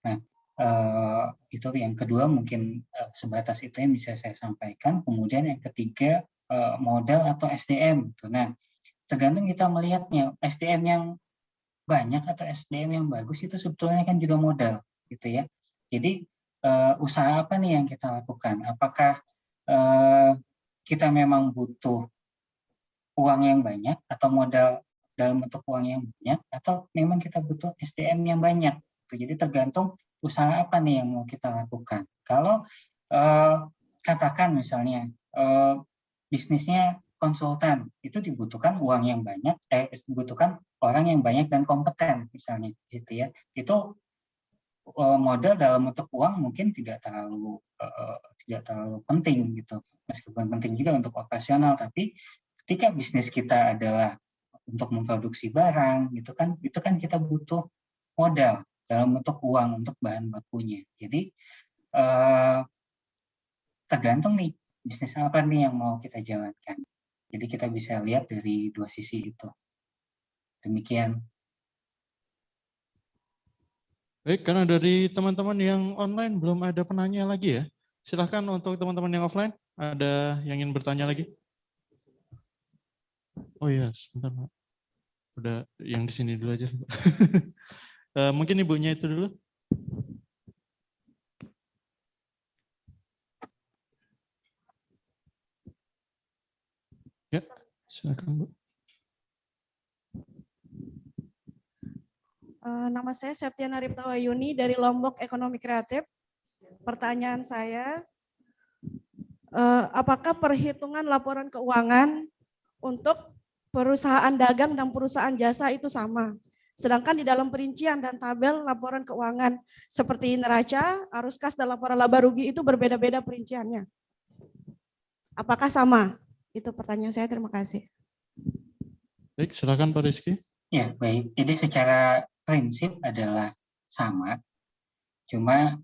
Nah, itu yang kedua mungkin sebatas itu yang bisa saya sampaikan. Kemudian yang ketiga, modal atau SDM gitu. Nah, tergantung kita melihatnya, SDM yang banyak atau SDM yang bagus itu sebetulnya kan juga modal gitu ya. Jadi usaha apa nih yang kita lakukan? Apakah kita memang butuh uang yang banyak atau modal dalam bentuk uang yang banyak, atau memang kita butuh SDM yang banyak? Jadi tergantung usaha apa nih yang mau kita lakukan. Kalau katakan misalnya bisnisnya konsultan, itu dibutuhkan uang yang banyak, dibutuhkan orang yang banyak dan kompeten misalnya gitu ya. Itu modal dalam bentuk uang mungkin tidak terlalu penting gitu, meskipun penting juga untuk operasional, tapi ketika bisnis kita adalah untuk memproduksi barang gitu kan, itu kan kita butuh modal dalam bentuk uang untuk bahan bakunya. Jadi tergantung nih bisnis apa nih yang mau kita jalankan. Jadi kita bisa lihat dari dua sisi itu. Demikian. Baik, karena dari teman-teman yang online belum ada penanya lagi ya. Silahkan untuk teman-teman yang offline, ada yang ingin bertanya lagi? Oh iya, sebentar Pak. Udah yang di sini dulu aja. Mungkin ibunya itu dulu. Ya, silakan Bu. Nama saya Septiana Riptawayuni dari Lombok Ekonomi Kreatif. Pertanyaan saya, apakah perhitungan laporan keuangan untuk perusahaan dagang dan perusahaan jasa itu sama. Sedangkan di dalam perincian dan tabel laporan keuangan seperti neraca, arus kas, dan laporan laba rugi itu berbeda-beda perinciannya. Apakah sama? Itu pertanyaan saya, terima kasih. Baik, silakan Pak Rizky. Ya, baik. Jadi secara prinsip adalah sama. Cuma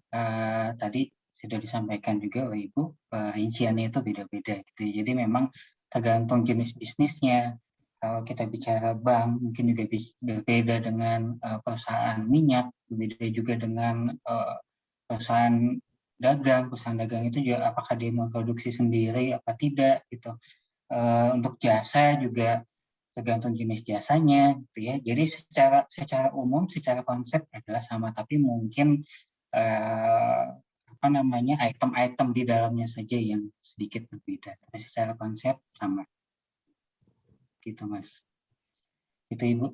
tadi sudah disampaikan juga oleh Ibu, rinciannya itu beda-beda gitu. Jadi memang tergantung jenis bisnisnya. Kalau kita bicara bank, mungkin juga berbeda dengan perusahaan minyak, berbeda juga dengan perusahaan dagang. Perusahaan dagang itu juga apakah dia memproduksi sendiri apa tidak gitu. Untuk jasa juga tergantung jenis jasanya gitu ya. Jadi secara umum, secara konsep adalah sama, tapi mungkin item-item di dalamnya saja yang sedikit berbeda. Tapi secara konsep sama. Gitu Mas. Itu Ibu.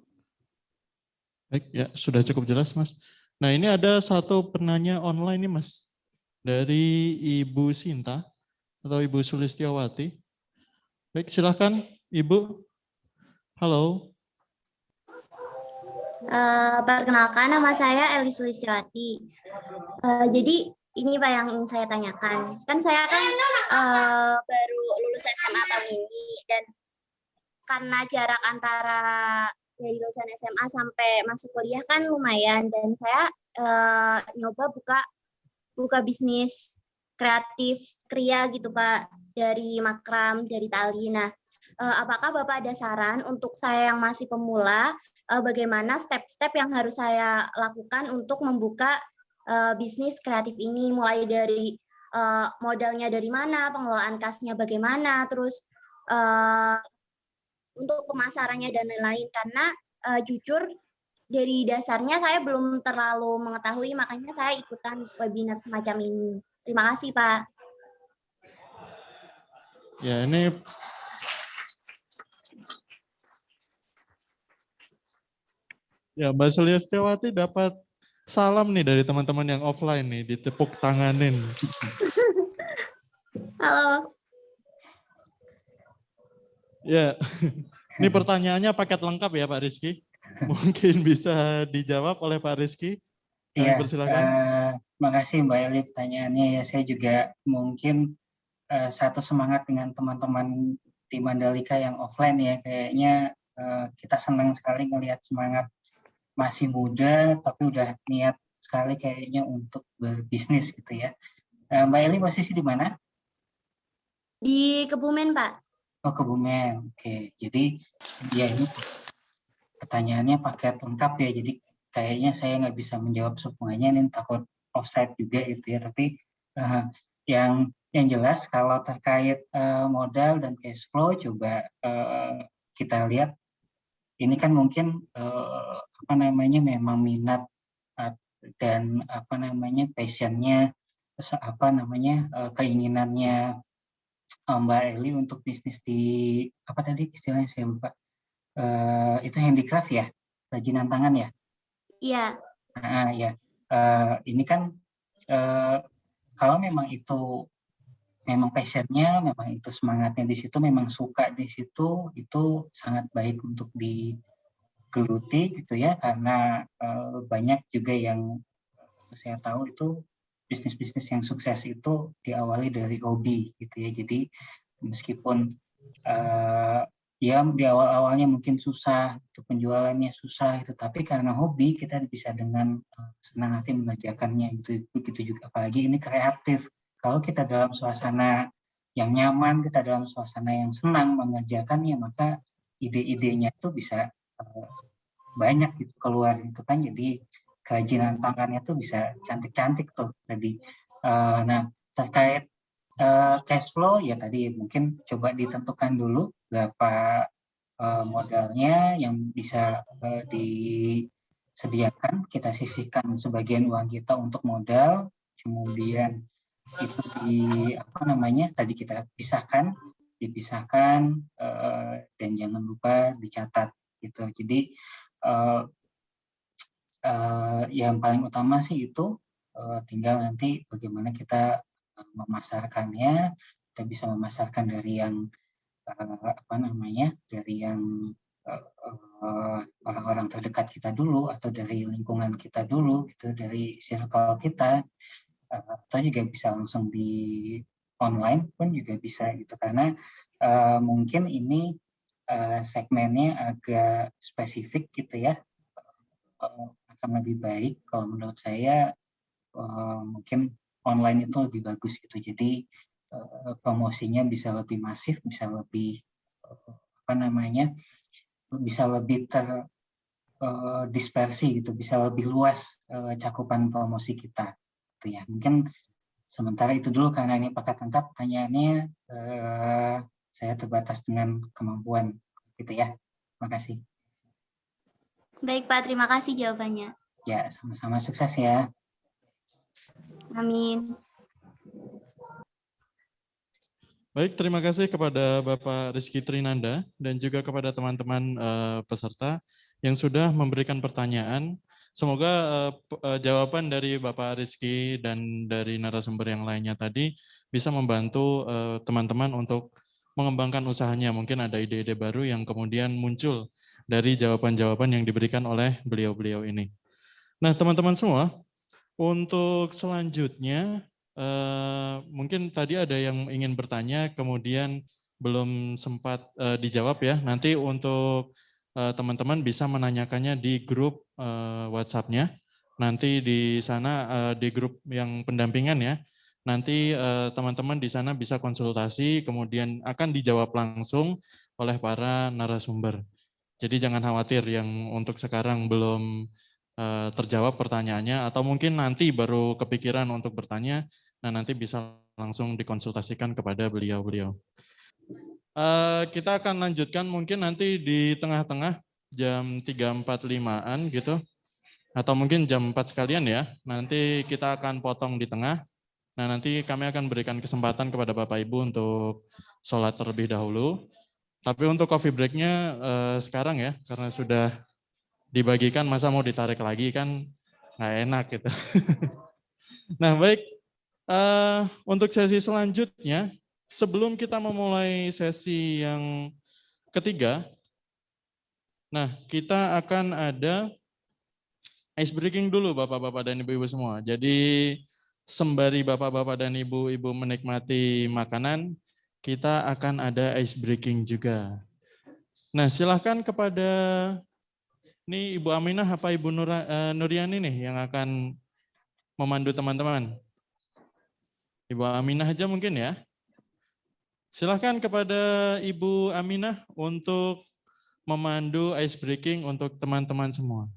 Baik, ya sudah cukup jelas Mas. Nah ini ada satu penanya online nih Mas. Dari Ibu Sinta atau Ibu Sulistiawati. Baik, silahkan Ibu. Halo. Perkenalkan, nama saya Elis Sulistiawati. Jadi ini Pak yang ingin saya tanyakan. Kan saya kan baru lulus SMA tahun ini, dan karena jarak antara dari lulusan SMA sampai masuk kuliah kan lumayan, dan saya nyoba buka bisnis kreatif kria gitu Pak, dari makram, dari tali. Nah, apakah Bapak ada saran untuk saya yang masih pemula, bagaimana step-step yang harus saya lakukan untuk membuka bisnis kreatif ini, mulai dari modalnya dari mana, pengelolaan kasnya bagaimana, terus untuk pemasarannya dan lain-lain. Karena jujur dari dasarnya saya belum terlalu mengetahui, makanya saya ikutan webinar semacam ini. Terima kasih Pak. Ya ini ya Mbak Sulistiawati dapat salam nih dari teman-teman yang offline nih, ditepuk tanganin. Halo. Ya, ini pertanyaannya paket lengkap ya Pak Rizky. Mungkin bisa dijawab oleh Pak Rizky. Kami Ya, persilakan. makasih Mbak Eli pertanyaannya. Ya, saya juga mungkin satu semangat dengan teman-teman di Mandalika yang offline ya. Kayaknya kita senang sekali melihat semangat masih muda, tapi udah niat sekali kayaknya untuk berbisnis gitu ya. Mbak Eli posisi di mana? Di Kebumen Pak. Oh, Kebumen. Oke, jadi ya ini pertanyaannya paket lengkap ya. Jadi kayaknya saya nggak bisa menjawab semuanya, ini takut offside juga gitu ya. Tapi yang jelas kalau terkait modal dan cash flow, coba kita lihat. Ini kan mungkin memang minat dan passionnya, keinginannya Mbak Eli untuk bisnis di apa tadi istilahnya saya lupa, itu handicraft ya, kerajinan tangan ya? Iya. Ya, ini kan kalau memang itu memang passionnya, memang itu semangatnya di situ, memang suka di situ, itu sangat baik untuk digeluti gitu ya, karena banyak juga yang saya tahu itu bisnis-bisnis yang sukses itu diawali dari hobi gitu ya. Jadi meskipun ya di awal-awalnya mungkin susah, itu penjualannya susah itu, tapi karena hobi kita bisa dengan senang hati mengerjakannya gitu. Begitu juga apalagi ini kreatif. Kalau kita dalam suasana yang nyaman, kita dalam suasana yang senang mengerjakannya, maka ide-idenya itu bisa banyak gitu keluar gitu kan. Jadi kerajinan tangannya tuh bisa cantik-cantik tuh tadi. Nah, terkait cash flow ya tadi mungkin coba ditentukan dulu berapa modalnya yang bisa disediakan, kita sisihkan sebagian uang kita untuk modal, kemudian itu tadi kita dipisahkan dan jangan lupa dicatat gitu. Jadi yang paling utama sih itu tinggal nanti bagaimana kita memasarkannya. Kita bisa memasarkan dari yang dari yang orang-orang terdekat kita dulu, atau dari lingkungan kita dulu, gitu, dari circle kita, atau juga bisa langsung di online pun juga bisa gitu, karena mungkin ini segmennya agak spesifik gitu ya. Akan lebih baik kalau menurut saya mungkin online itu lebih bagus gitu. Jadi promosinya bisa lebih masif, bisa lebih bisa lebih dispersi gitu, bisa lebih luas cakupan promosi kita. Gitu ya. Mungkin sementara itu dulu karena ini paket lengkap, pertanyaannya saya terbatas dengan kemampuan gitu ya. Terima kasih. Baik Pak, terima kasih jawabannya. Ya, sama-sama, sukses ya. Amin. Baik, terima kasih kepada Bapak Rizky Trinanda dan juga kepada teman-teman peserta yang sudah memberikan pertanyaan. Semoga jawaban dari Bapak Rizky dan dari narasumber yang lainnya tadi bisa membantu teman-teman untuk mengembangkan usahanya. Mungkin ada ide-ide baru yang kemudian muncul dari jawaban-jawaban yang diberikan oleh beliau-beliau ini. Nah, teman-teman semua, untuk selanjutnya mungkin tadi ada yang ingin bertanya, kemudian belum sempat dijawab ya. Nanti untuk teman-teman bisa menanyakannya di grup WhatsApp-nya. Nanti di sana di grup yang pendampingan ya. Nanti teman-teman di sana bisa konsultasi, kemudian akan dijawab langsung oleh para narasumber. Jadi jangan khawatir yang untuk sekarang belum terjawab pertanyaannya, atau mungkin nanti baru kepikiran untuk bertanya, nah nanti bisa langsung dikonsultasikan kepada beliau-beliau. Kita akan lanjutkan mungkin nanti di tengah-tengah jam 3.45-an gitu, atau mungkin jam 4 sekalian ya, nanti kita akan potong di tengah. Nah nanti kami akan berikan kesempatan kepada Bapak Ibu untuk sholat terlebih dahulu. Tapi untuk coffee break-nya sekarang ya, karena sudah dibagikan, masa mau ditarik lagi kan nggak enak gitu. Nah baik, untuk sesi selanjutnya, sebelum kita memulai sesi yang ketiga, nah kita akan ada ice breaking dulu Bapak-Bapak dan Ibu-Ibu semua. Jadi sembari Bapak-Bapak dan Ibu-Ibu menikmati makanan, kita akan ada ice breaking juga. Nah silahkan kepada ini Ibu Aminah apa Ibu Nuriani nih yang akan memandu teman-teman? Ibu Aminah aja mungkin ya. Silahkan kepada Ibu Aminah untuk memandu ice breaking untuk teman-teman semua.